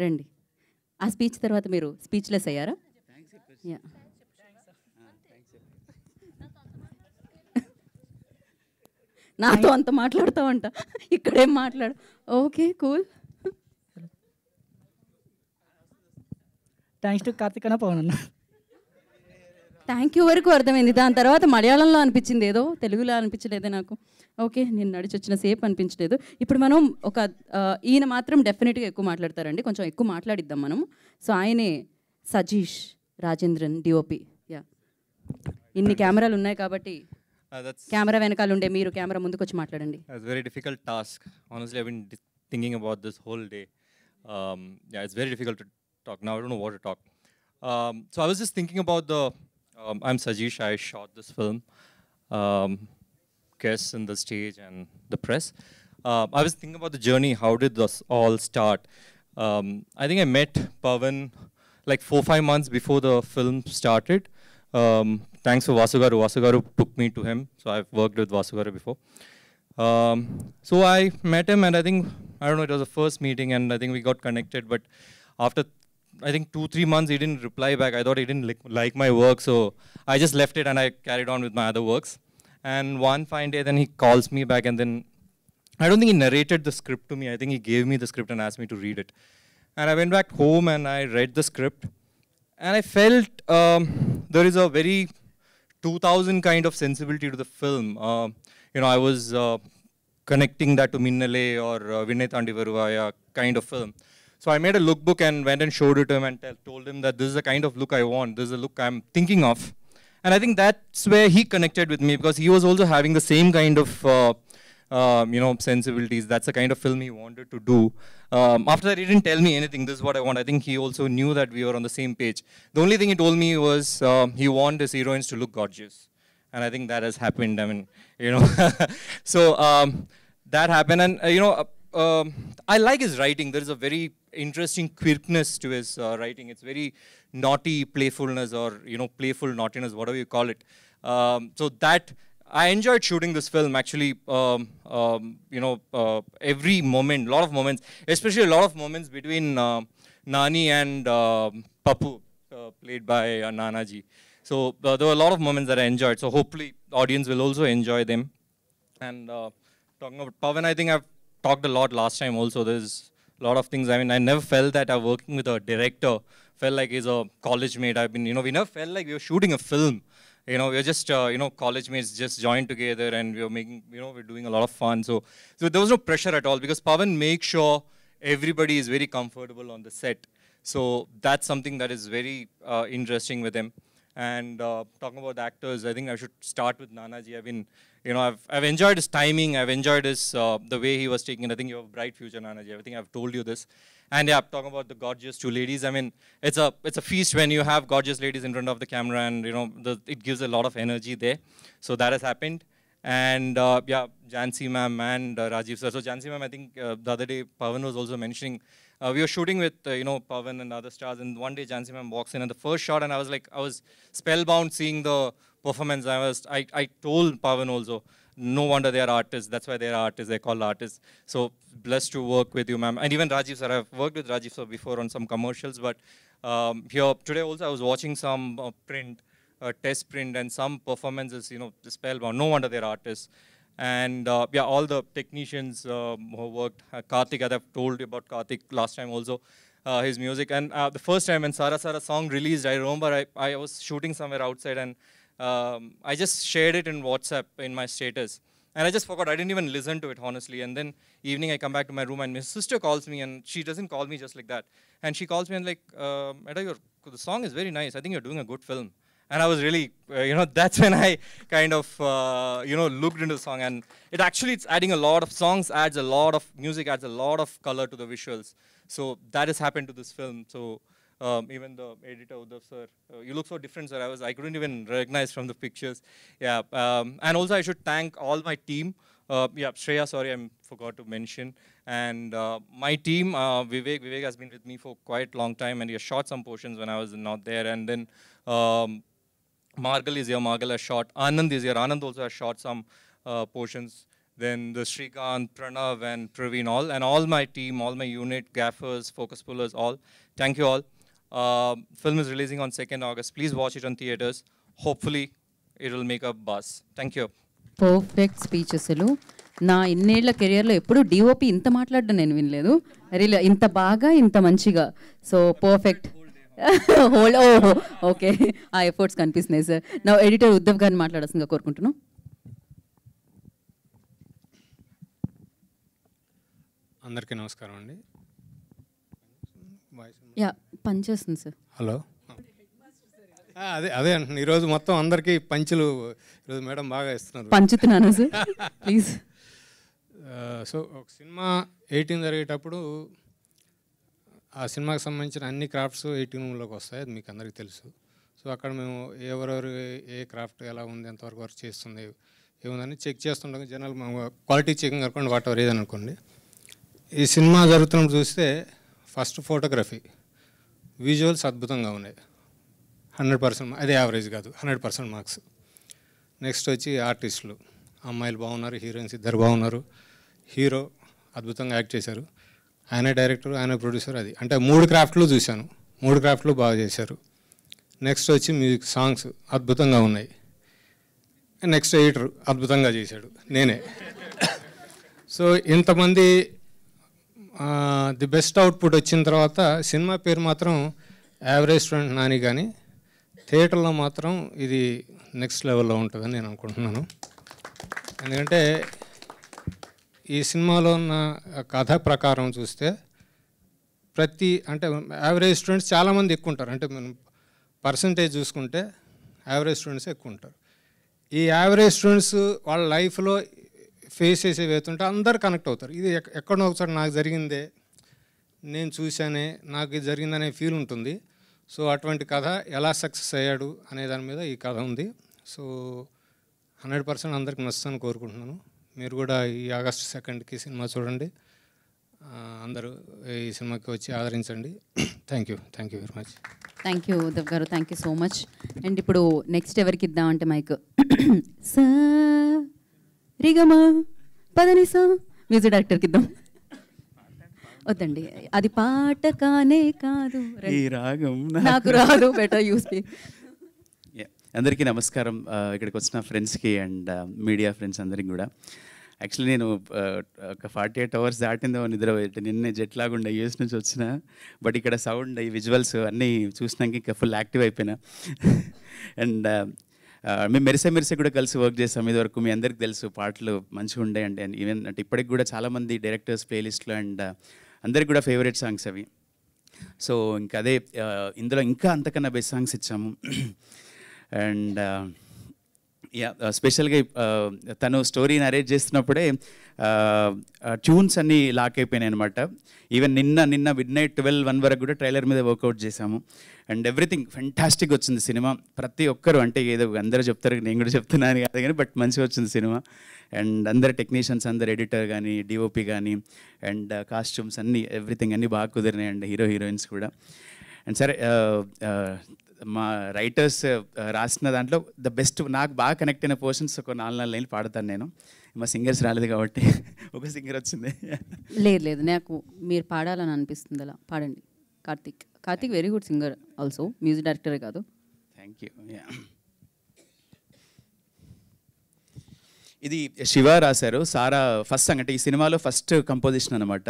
రండి. ఆ స్పీచ్ తర్వాత మీరు స్పీచ్లెస్ అయ్యారా? యా నాతో అంత మాట్లాడుతావంట, ఇక్కడేం మాట్లాడు. Okay cool. Thanks to Karthik అన్న, పవన్ అన్న. థ్యాంక్ యూ వరకు అర్థమైంది, దాని తర్వాత మలయాళంలో అనిపించింది, ఏదో తెలుగులో అనిపించలేదే నాకు. ఓకే నేను నడిచి వచ్చిన సేపు అనిపించలేదు. ఇప్పుడు మనం ఒక ఈయన మాత్రం డెఫినెట్గా ఎక్కువ మాట్లాడతారండి, కొంచెం ఎక్కువ మాట్లాడిద్దాం మనం. సో ఆయనే సజీష్ రాజేంద్రన్ డిఓపి. యా ఇన్ని కెమెరాలు ఉన్నాయి కాబట్టి That's కెమెరా వెనకాల ఉండే మీరు కెమెరా ముందుకు వచ్చి మాట్లాడండి. a very difficult task. Honestly, I've been thinking about this whole day. Yeah, it's very difficult to talk now. I don't know what to talk. So I was just thinking about the. I'm Sajesh. I shot this film. Guests in the stage and the press. I was thinking about the journey. How did this all start? I think I met Pavan like 4-5 months before the film started. Thanks for Vasugaru. Vasugaru took me to him. So I've worked with Vasugaru before. So I met him, and I think, I don't know, it was the first meeting, and I think we got connected. But after, I think 2-3 months, he didn't reply back. I thought he didn't like my work, so I just left it and I carried on with my other works. And one fine day, then he calls me back, and then I don't think he narrated the script to me. I think he gave me the script and asked me to read it. And I went back home and I read the script, and I felt there is a very 2000 kind of sensibility to the film. I was connecting that to Minnale or Vinay Thandi Varuvaya kind of film. So I made a lookbook and went and showed it to him and told him that this is the kind of look I want. This is the look I'm thinking of. And I think that's where he connected with me, because he was also having the same kind of sensibilities. That's the kind of film he wanted to do. After that, he didn't tell me anything. This is what I want. I think he also knew that we were on the same page. The only thing he told me was he wanted his heroines to look gorgeous. And I think that has happened. I mean, so that happened. And, I like his writing. There is a very interesting quirkiness to his writing. It's very naughty playfulness, or, playful naughtiness, whatever you call it. So that, I enjoyed shooting this film, actually. Every moment, a lot of moments, especially a lot of moments between Nani and Papu, played by Nanaji. So there were a lot of moments that I enjoyed. So hopefully the audience will also enjoy them. And talking about Pavan, I think I've talked a lot last time also. There's a lot of things. I mean, I never felt that I'm working with a director. Felt like he's a college mate. We never felt like we were shooting a film. We're just, college mates just joined together, and we were making, we're doing a lot of fun. So there was no pressure at all, because Pavan makes sure everybody is very comfortable on the set. So that's something that is very interesting with him. And talking about the actors, I think I should start with Nanaji. I've enjoyed his timing. I've enjoyed his, the way he was taking it. I think you have a bright future, Nanaji. I think I've told you this. And yeah, talking about the gorgeous two ladies, I mean, it's a feast when you have gorgeous ladies in front of the camera, and it gives a lot of energy there. So that has happened. And Jansi ma'am and Rajiv sir. So Jansi ma'am, I think the other day Pavan was also mentioning, we were shooting with Pavan and other stars, and one day Jansi ma'am walks in, and the first shot, and I was spellbound seeing the performance. I told Pavan also, no wonder they are artists. That's why they are artists. They're called artists. So blessed to work with you, ma'am. And even Rajiv sir. I've worked with Rajiv sir before on some commercials, but here today also I was watching some test print, and some performances, spellbound. No wonder they're artists. And all the technicians who worked. Karthik, I've told you about Karthik last time also. His music. And the first time when Sara Sara song released, I remember I was shooting somewhere outside, and I just shared it in WhatsApp in my status. And I just forgot. I didn't even listen to it, honestly. And then evening I come back to my room, and my sister calls me, and she doesn't call me just like that. And she calls me and like, Eda, the song is very nice. I think you're doing a good film. And I was really, that's when I kind of, looked into the song. And it's adding a lot of songs, adds a lot of music, adds a lot of color to the visuals. So that has happened to this film. So even the editor, Uddhav sir, you look so different, sir. I couldn't even recognize from the pictures. Yeah. And also I should thank all my team. Shreya, sorry, I forgot to mention. And my team, Vivek has been with me for quite a long time, and he has shot some portions when I was not there. And then Margal is here. Margal has shot. Anand is here. Anand also has shot some portions. Then the Srikanth, Pranav, and Praveen, all my team, all my unit, gaffers, focus pullers, all. Thank you all. Film is releasing on 2nd August. Please watch it on theaters. Hopefully, it will make a buzz. Thank you. Perfect స్పీచెస్లు. నా ఇన్నేళ్ల కెరియర్లో ఎప్పుడు డిఓపి ఇంత మాట్లాడడం నేను వినలేదు. రియల్ ఇంత బాగా, ఇంత మంచిగా. So perfect. హోల్డ్ ఓకే, ఆ ఎఫర్ట్స్ కనిపిస్తున్నాయి సార్. నా ఎడిటర్ ఉద్ధవ్ గారిని మాట్లాడాల్సిందిగా కోరుకుంటున్నాను. అందరికీ నమస్కారం అండి. యా, పనిచేస్తుంది సార్. హలో. అదే అదే అంటున్నాను. ఈరోజు మొత్తం అందరికీ పంచులు ఈరోజు మేడం బాగా ఇస్తున్నారు. పంచుతున్నాను సార్ ప్లీజ్. సో ఒక సినిమా 18 జరిగేటప్పుడు ఆ సినిమాకి సంబంధించిన అన్ని క్రాఫ్ట్స్ 18లోకి వస్తాయి, అది మీకు అందరికీ తెలుసు. సో అక్కడ మేము ఎవరెవరు ఏ క్రాఫ్ట్ ఎలా ఉంది, ఎంతవరకు వర్క్ చేస్తుంది, ఏముందని చెక్ చేస్తుండగా జనాలు క్వాలిటీ చెకింగ్ అనుకోండి, వాట్ ఎవర్ ఏదని అనుకోండి. ఈ సినిమా జరుగుతున్నప్పుడు చూస్తే ఫస్ట్ ఫోటోగ్రఫీ, విజువల్స్ అద్భుతంగా ఉన్నాయి, 100%. అదే యావరేజ్ కాదు, 100% మార్క్స్. నెక్స్ట్ వచ్చి ఆర్టిస్టులు, అమ్మాయిలు బాగున్నారు, హీరోయిన్స్ ఇద్దరు బాగున్నారు, హీరో అద్భుతంగా యాక్ట్ చేశారు, ఆయన డైరెక్టర్, ఆయన ప్రొడ్యూసర్. అది అంటే 3 క్రాఫ్ట్లు చూశాను, 3 క్రాఫ్ట్లు బాగా చేశారు. నెక్స్ట్ వచ్చి మ్యూజిక్, సాంగ్స్ అద్భుతంగా ఉన్నాయి. నెక్స్ట్ ఎడిటర్ అద్భుతంగా చేశాడు, నేనే. సో ఇంతమంది ది బెస్ట్ అవుట్పుట్ వచ్చిన తర్వాత సినిమా పేరు మాత్రం యావరేజ్ స్టూడెంట్ నాని, కానీ థియేటర్లో మాత్రం ఇది నెక్స్ట్ లెవెల్లో ఉంటుందని నేను అనుకుంటున్నాను. ఎందుకంటే ఈ సినిమాలో ఉన్న కథ ప్రకారం చూస్తే అంటే యావరేజ్ స్టూడెంట్స్ చాలామంది ఎక్కువ ఉంటారు. అంటే మనం పర్సంటేజ్ చూసుకుంటే యావరేజ్ స్టూడెంట్స్ ఎక్కువ ఉంటారు. ఈ యావరేజ్ స్టూడెంట్స్ వాళ్ళ లైఫ్లో ఫేస్ చేసేవి అవుతుంటే అందరు కనెక్ట్ అవుతారు. ఇది ఎక్కడో ఒకసారి నాకు జరిగిందే, నేను చూశానే, నాకు ఇది జరిగిందనే ఫీల్ ఉంటుంది. సో అటువంటి కథ ఎలా సక్సెస్ అయ్యాడు అనే దాని మీద ఈ కథ ఉంది. సో 100% అందరికి నచ్చుతాను కోరుకుంటున్నాను. మీరు కూడా ఈ ఆగస్టు 2కి సినిమా చూడండి, అందరూ ఈ సినిమాకి వచ్చి ఆదరించండి. Thank you very much. Thank you Uddhav గారు, thank you so much. And ఇప్పుడు నెక్స్ట్ ఎవరికి ఇద్దామంటే మైక్ సా రిగమా పదనిసా మ్యూజిక్ డైరెక్టర్కి ఇద్దాం. వద్దండి, అది పాట కానే కాదు, ఈ రాగం నాకు రాదు. Better use. అందరికీ నమస్కారం, ఇక్కడికి వచ్చిన ఫ్రెండ్స్కి అండ్ మీడియా ఫ్రెండ్స్ అందరికి కూడా. యాక్చువల్లీ నేను ఒక 48 hours దాటిందో నిద్రపోయి, నిన్నే జెట్ లాగుండే యూఎస్ నుంచి వచ్చిన. బట్ ఇక్కడ సౌండ్, ఈ విజువల్స్ అన్నీ చూసినాక ఇంకా ఫుల్ యాక్టివ్ అయిపోయినా. అండ్ మేము మెరిసే కూడా కలిసి వర్క్ చేస్తాం ఇదివరకు. మీ అందరికి తెలుసు, పాటలు మంచిగా ఉండే. అండ్ ఈవెన్ అంటే ఇప్పటికి కూడా చాలామంది డైరెక్టర్స్ ప్లేలిస్ట్లో అండ్ అందరికి కూడా ఫేవరెట్ సాంగ్స్ అవి. సో ఇంకా అదే ఇందులో ఇంకా అంతకన్నా బెస్ట్ సాంగ్స్ ఇచ్చాము. అండ్ స్పెషల్గా తను స్టోరీ నరేట్ చేస్తున్నప్పుడే ట్యూన్స్ అన్నీ లాక్ అయిపోయినాయి అనమాట. ఈవెన్ నిన్న మిడ్నైట్ 12-1 వరకు కూడా ట్రైలర్ మీద వర్కౌట్ చేశాము. అండ్ ఎవ్రీథింగ్ ఫెంటాస్టిక్ వచ్చింది సినిమా. ప్రతి ఒక్కరు, అంటే ఏదో అందరూ చెప్తారు, నేను కూడా చెప్తున్నాను కాదు కానీ, బట్ మంచిగా వచ్చింది సినిమా. అండ్ అందరు టెక్నీషియన్స్, అందరు ఎడిటర్ కానీ, డిఓపి కానీ, అండ్ కాస్ట్యూమ్స్ అన్నీ, ఎవ్రీథింగ్ అన్నీ బాగా కుదిరినాయి. అండ్ హీరోయిన్స్ కూడా. అండ్ సరే, మా రైటర్స్ రాసిన దాంట్లో ద బెస్ట్ నాకు బాగా కనెక్ట్ అయిన పోర్షన్స్ ఒక 4 లైన్లు పాడతాను నేను. మా సింగర్స్ రాలేదు కాబట్టి ఒక సింగర్ వచ్చింది. లేదు, నాకు మీరు పాడాలని అనిపిస్తుంది, అలా పాడండి. Karthik very good singer also, music డైరెక్టరే కాదు. Thank you. ఇది శివ రాశారు, సారా ఫస్ట్ సాంగ్, అంటే ఈ సినిమాలో ఫస్ట్ కంపోజిషన్ అనమాట.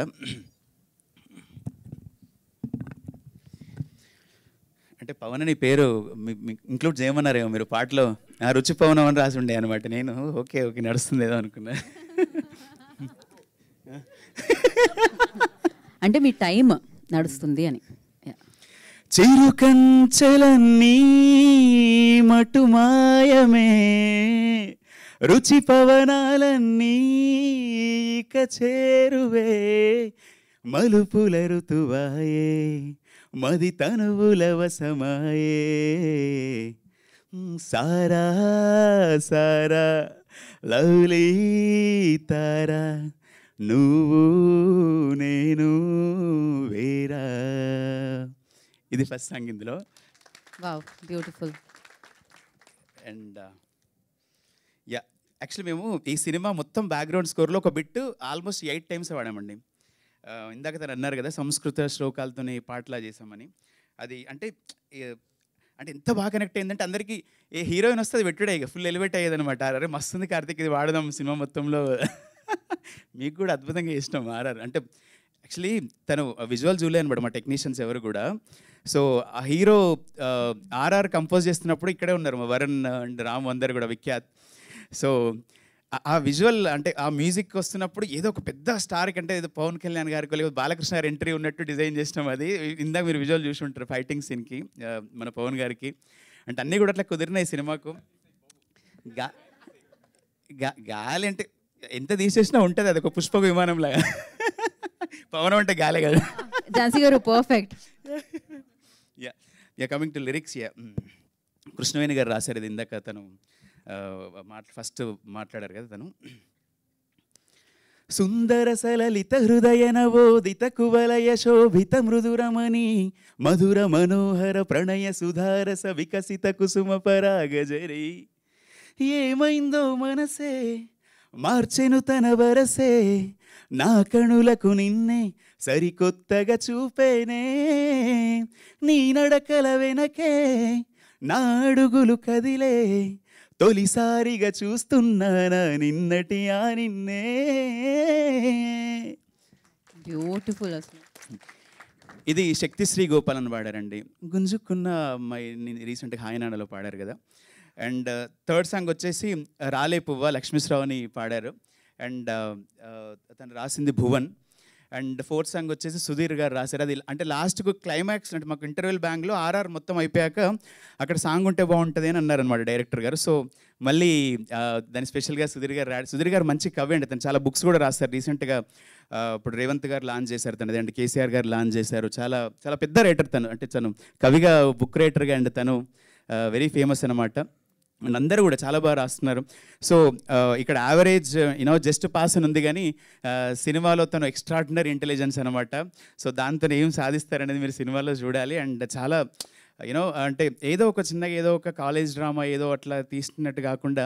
అంటే పవన్ అని పేరు ఇంక్లూడ్ చేయమన్నారేమో మీరు పాటలో. రుచి పవనం అని రాసి ఉండే అనమాట. నేను ఓకే నడుస్తుంది ఏదో అనుకున్నా. అంటే మీ టైం నడుస్తుంది అని. చిరు కంచెలన్నీ మటుమాయమే, రుచి పవనాలన్నీ ఇక చేరువే, మలుపుల ఋతువాయే, మది తనువుల వసమాయే, సారా సారా లవ్లీ తారా, నువ్వు నేను వేరా. ఇది ఫస్ట్ సాంగ్ ఇందులో. Wow, beautiful. అండ్ యాక్చువల్లీ మేము ఈ సినిమా మొత్తం బ్యాక్గ్రౌండ్ స్కోర్లో ఒక బిట్ ఆల్మోస్ట్ 8 times వాడామండి. ఇందాక తను అన్నారు కదా సంస్కృత శ్లోకాలతోనే పాటలా చేసామని. అది అంటే ఎంత బాగా కనెక్ట్ అయిందంటే అందరికీ ఏ హీరోయిన్ వస్తే అది పెట్టుడే ఇక ఫుల్ ఎలివేట్ అయ్యేదనమాట. అరే మస్తుంది కార్తిక్, ఇది వాడదాం సినిమా మొత్తంలో. మీకు కూడా అద్భుతంగా ఇష్టం ఆర్ఆర్. అంటే యాక్చువల్లీ తను విజువల్ చూడలే అనమాట మా టెక్నీషియన్స్ ఎవరు కూడా. సో ఆ హీరో ఆర్ఆర్ కంపోజ్ చేస్తున్నప్పుడు ఇక్కడే ఉన్నారు మా వరుణ్ అండ్ రామ్ అందరు కూడా విఖ్యాత్. సో ఆ విజువల్ అంటే ఆ మ్యూజిక్ వస్తున్నప్పుడు ఏదో ఒక పెద్ద స్టార్కి, అంటే ఏదో పవన్ కళ్యాణ్ గారికి లేకపోతే బాలకృష్ణ గారి ఎంట్రీ ఉన్నట్టు డిజైన్ చేసినాం. అది ఇందాక మీరు విజువల్ చూసి ఉంటారు ఫైటింగ్ సీన్కి మన పవన్ గారికి. అంటే అన్నీ కూడా అట్లా కుదిరినాయి సినిమాకు. గాలి అంటే ఎంత తీసేసినా ఉంటుంది, అది ఒక పుష్పక విమానం లాగా. పవనం అంటే గాలే కదా. ఝాన్సీ గారు perfect. Coming to lyrics, Krishnaveni గారు రాశారు ఇది. ఇందాక తను ఫస్ట్ మాట్లాడారు కదా తను. సుందర సలలిత హృదయ నవోదిత కువలయ శోభిత మృదురమణి మధుర మనోహర ప్రణయ సుధారస వికసిత కుసుమ పరాగజరి. ఏమైందో మనసే మార్చెను తన వరసే, నా కణులకు నిన్నే సరికొత్తగా చూపేనే. నీ నడకల వెనకే నా అడుగులు కదిలే, తొలిసారిగా చూస్తున్నానా నిన్నటి ఆ నిన్నే. బ్యూటిఫుల్ అసలు. ఇది శక్తిశ్రీ గోపాలన్ పాడారండి. గుంజుకున్న అమ్మాయిని రీసెంట్గా హాయనాడలో పాడారు కదా. అండ్ థర్డ్ సాంగ్ వచ్చేసి రాలే పువ్వ లక్ష్మీశ్రావుని పాడారు. అండ్ తను రాసింది భువన్. అండ్ ఫోర్త్ సాంగ్ వచ్చేసి సుధీర్ గారు రాశారు. అది అంటే లాస్ట్కు క్లైమాక్స్ అంటే మాకు ఇంటర్వెల్ బ్యాంగ్లో ఆర్ఆర్ మొత్తం అయిపోయాక అక్కడ సాంగ్ ఉంటే బాగుంటుంది అని అన్నారనమాట డైరెక్టర్ గారు. సో మళ్ళీ దాన్ని స్పెషల్గా సుధీర్ గారు మంచి కవి అండి. తను చాలా బుక్స్ కూడా రాస్తారు. రీసెంట్గా ఇప్పుడు రేవంత్ గారు లాంచ్ చేశారు తనది, అండ్ కేసీఆర్ గారు లాంచ్ చేశారు. చాలా చాలా పెద్ద రైటర్ తను, అంటే తను కవిగా బుక్ రైటర్గా అండ్ తను వెరీ ఫేమస్ అనమాట. అండ్ అందరూ కూడా చాలా బాగా రాస్తున్నారు. సో ఇక్కడ యావరేజ్ జస్ట్ పాస్ అని ఉంది, కానీ సినిమాలో తను ఎక్స్ట్రాడినరీ ఇంటెలిజెన్స్ అనమాట. సో దాంతో ఏం సాధిస్తారనేది మీరు సినిమాలో చూడాలి. అండ్ చాలా అంటే ఏదో ఒక చిన్నగా ఏదో ఒక కాలేజ్ డ్రామా ఏదో అట్లా తీస్తున్నట్టు కాకుండా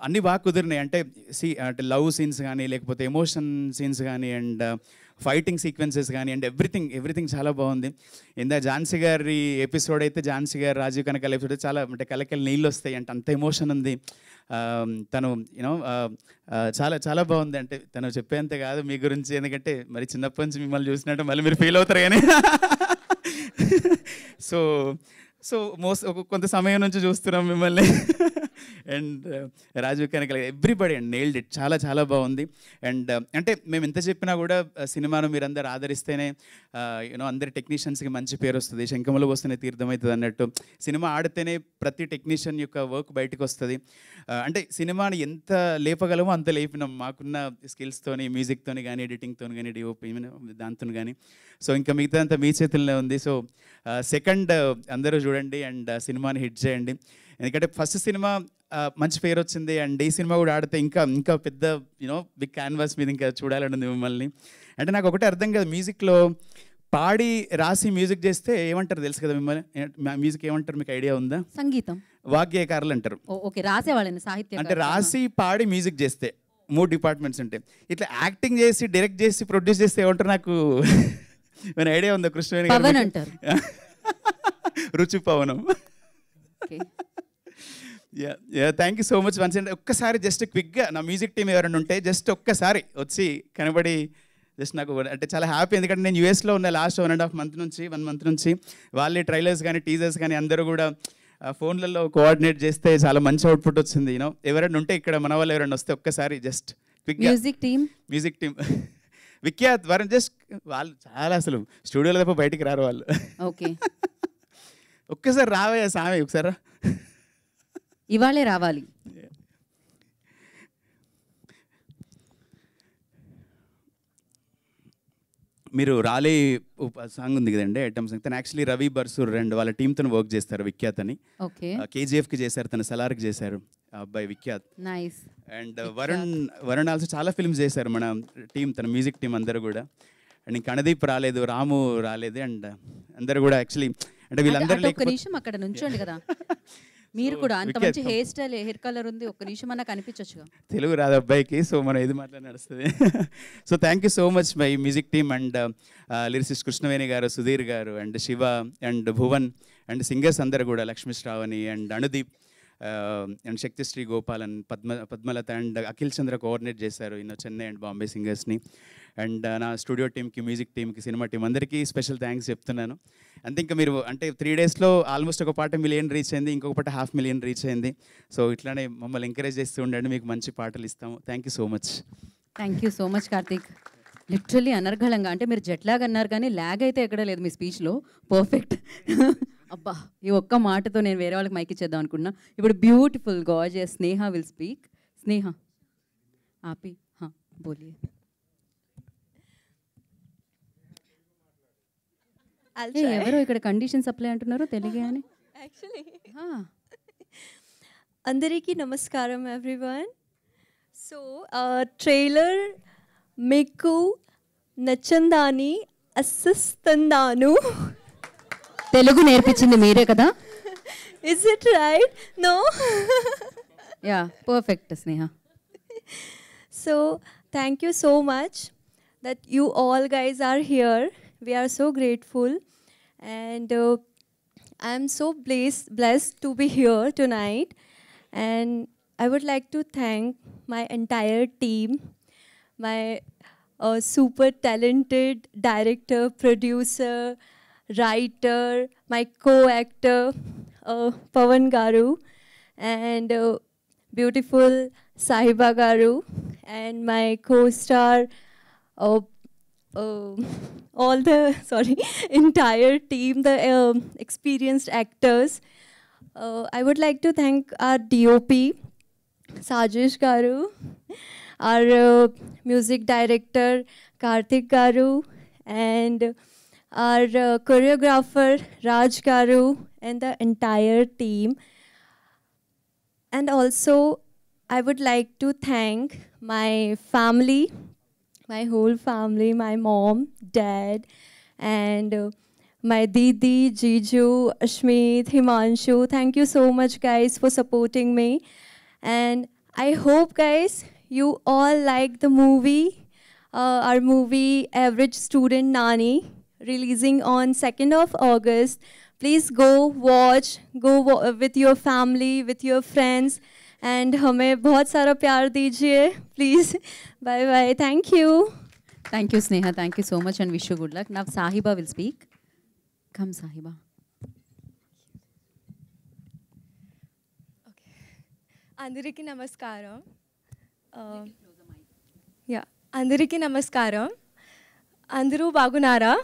అన్నీ బాగా కుదిరినాయి. అంటే లవ్ సీన్స్ కానీ, లేకపోతే ఎమోషన్ సీన్స్ కానీ, అండ్ ఫైటింగ్ సీక్వెన్సెస్ కానీ, అండ్ ఎవ్రీథింగ్ చాలా బాగుంది. ఝాన్సీ గారి ఎపిసోడ్ అయితే, ఝాన్సీ గారు రాజీవ్ కనకాల ఎపిసోడ్ చాలా అంటే కలకల నీళ్ళు వస్తాయి అంటే అంత ఎమోషన్ ఉంది. తను చాలా చాలా బాగుంది. అంటే తను చెప్పేంత కాదు మీ గురించి, ఎందుకంటే మరి చిన్నప్పటి నుంచి మిమ్మల్ని చూసినట్టు మళ్ళీ మీరు ఫీల్ అవుతారు కానీ. సో కొంత సమయం నుంచి చూస్తున్నాం మిమ్మల్ని. And Rajeev Kanakala everybody and nailed it. చాలా చాలా బాగుంది. అండ్ అంటే మేము ఎంత చెప్పినా కూడా సినిమాను మీరందరూ ఆదరిస్తేనే అందరి టెక్నీషియన్స్కి మంచి పేరు వస్తుంది. శంఖములు వస్తేనే తీర్థం అవుతుంది అన్నట్టు సినిమా ఆడితేనే ప్రతి టెక్నీషియన్ యొక్క వర్క్ బయటకు వస్తుంది. అంటే సినిమాని ఎంత లేపగలమో అంత లేపినాం మాకున్న స్కిల్స్తోని, మ్యూజిక్తోని కానీ, ఎడిటింగ్తో కానీ, డిఓపి దాంతో కానీ. సో ఇంకా మిగతా అంతా మీ చేతుల్లో ఉంది. సో సెకండ్ అందరూ చూడండి అండ్ సినిమాని హిట్ చేయండి. ఎందుకంటే ఫస్ట్ సినిమా మంచి పేరు వచ్చింది, అండ్ ఈ సినిమా కూడా ఆడితే ఇంకా పెద్ద బిగ్ క్యాన్వాస్ మీద ఇంకా చూడాలని ఉంది మిమ్మల్ని. అంటే నాకు ఒకటే అర్థం కాదు, మ్యూజిక్లో పాడి రాసి మ్యూజిక్ చేస్తే ఏమంటారు తెలుసు కదా మిమ్మల్ని? మ్యూజిక్ ఏమంటారు మీకు ఐడియా ఉందా? సంగీతం వాగ్గేయకారులు అంటారు. ఓకే, రాసేవాళ్ళని సాహిత్యం అంటే రాసి పాడి మ్యూజిక్ చేస్తే 3 డిపార్ట్మెంట్స్ ఉంటాయి. ఇట్లా యాక్టింగ్ చేసి, డైరెక్ట్ చేసి, ప్రొడ్యూస్ చేస్తే ఏమంటారు నాకు మన ఐడియా ఉందా? కృష్ణవేణి పవన్ అంటారు. రుచి పవనం. Thank you so much once. And ఒక్కసారి జస్ట్ క్విక్గా నా మ్యూజిక్ టీం ఎవరైనా ఉంటే జస్ట్ ఒక్కసారి వచ్చి కనబడి జస్ట్ నాకు అంటే చాలా హ్యాపీ. ఎందుకంటే నేను యూఎస్లో ఉన్న లాస్ట్ 1.5 మంత్ నుంచి వాళ్ళే ట్రైలర్స్ కానీ, టీజర్స్ కానీ అందరూ కూడా ఫోన్లలో కోఆర్డినేట్ చేస్తే చాలా మంచి అవుట్పుట్ వచ్చింది. ఎవరైనా ఉంటే ఇక్కడ మన వాళ్ళు ఎవరైనా వస్తే ఒక్కసారి జస్ట్ క్విక్గా music team Vikhyat Varun just వాళ్ళు చాలా అసలు స్టూడియోలో తప్ప బయటికి రారు వాళ్ళు. ఓకే, ఒక్కసారి రావే సామి, ఒకసారి ఇవాళే రావాలి. మీరు రాలే సాంగ్ ఉంది కదండి, ఐటమ్ సాంగ్. తను యాక్చువల్లీ రవి బర్సూర్ అండ్ వాళ్ళ టీంతో వర్క్ చేస్తారు, విఖ్యాత్ అని. కేజీఎఫ్కి చేశారు, తను సలార్కి చేశారు ఆ అబ్బాయి విఖ్యాత్. అండ్ వరుణ్ ఆల్సో చాలా ఫిల్మ్స్ చేశారు మన టీం, తన మ్యూజిక్ టీం అందరూ కూడా. అండ్ ఇంకా కణదీప్ రాలేదు, రాము రాలేదు, అండ్ అందరూ కూడా యాక్చువల్లీ అంటే వీళ్ళందరూ. ఒక్క నిమిషం అక్కడ నుంచోండి కదా మీరు కూడా, అంత మంచి హెయిర్ స్టైల్, హెయిర్ కలర్ ఉంది, ఒక్క నిమిషం అన్న కనిపించొచ్చుగా. తెలుగు రాదు అబ్బాయికి, సో మనం ఏది మాట్లాడి నడుస్తుంది. So thank you so much my music team and lyricist Krishnaveni garu, Sudheer garu, and Shiva and Bhuvan, and singers అందరు కూడా Lakshmi Sravani and Anudeep and Shakthisri Gopalan, Padmalatha and Akhil Chandra coordinate చేశారు చెన్నై అండ్ బాంబే సింగర్స్ని. అండ్ నా స్టూడియో టీమ్కి, మ్యూజిక్ టీమ్కి, సినిమా టీం అందరికీ స్పెషల్ థ్యాంక్స్ చెప్తున్నాను. అంతే ఇంకా మీరు అంటే 3 డేస్లో ఆల్మోస్ట్ ఒక పాట 1 మిలియన్ రీచ్ అయింది, ఇంకొక పాట 500,000 రీచ్ అయింది. సో ఇట్లానే మమ్మల్ని ఎంకరేజ్ చేస్తూ ఉండండి, మీకు మంచి పాటలు ఇస్తాము. Thank you so much. Thank you so much Karthik. Literally అనర్గళంగా, అంటే మీరు జెట్ లాగ్ అన్నారు కానీ ల్యాగ్ అయితే ఎక్కడ లేదు మీ స్పీచ్లో. పర్ఫెక్ట్. అబ్బా ఈ ఒక్క మాటతో నేను వేరే వాళ్ళకి మైక్ ఇచ్చేద్దాం అనుకున్నా. ఇప్పుడు beautiful gorgeous Sneha will speak. Sneha ఆపి హా బోలియే. ఎవరో ఇక్కడ కండిషన్ సప్లై అంటున్నారు తెలుగే అని. అందరికీ నమస్కారం ఎవ్రీవన్. సో ట్రైలర్ మీకు నచ్చందాని అసిస్తున్నాను. తెలుగు నేర్పించింది మీరే కదా? Is it right? No. Ya perfect Sneha. So thank you so much that you all guys are here. We are so grateful, and I am so blessed to be here tonight. And I would like to thank my entire team, my super talented director, producer, writer, my co-actor Pavan Garu, and beautiful Sahiba Garu, and my co-star, all the entire team, the experienced actors. I would like to thank our DOP, Sajesh Garu, our music director, Karthik Garu, and our choreographer, Raj Garu, and the entire team. And also, I would like to thank my family, my whole family, my mom, dad, and my Didi, Jiju, Ashmeet, Himanshu. Thank you so much, guys, for supporting me. And I hope, guys, you all like the movie, our movie Average Student Nani, releasing on 2nd of August. Please go watch, with your family, with your friends, and हमें बहुत सारा प्यार दीजिए, please. Bye bye. Thank you. Thank you, Sneha. Thank you so much, and wish you good luck. Now Sahiba will speak. Come, Sahiba. అందరికీ నమస్కారం. అందరికీ నమస్కారం. అందరూ బాగున్నారా?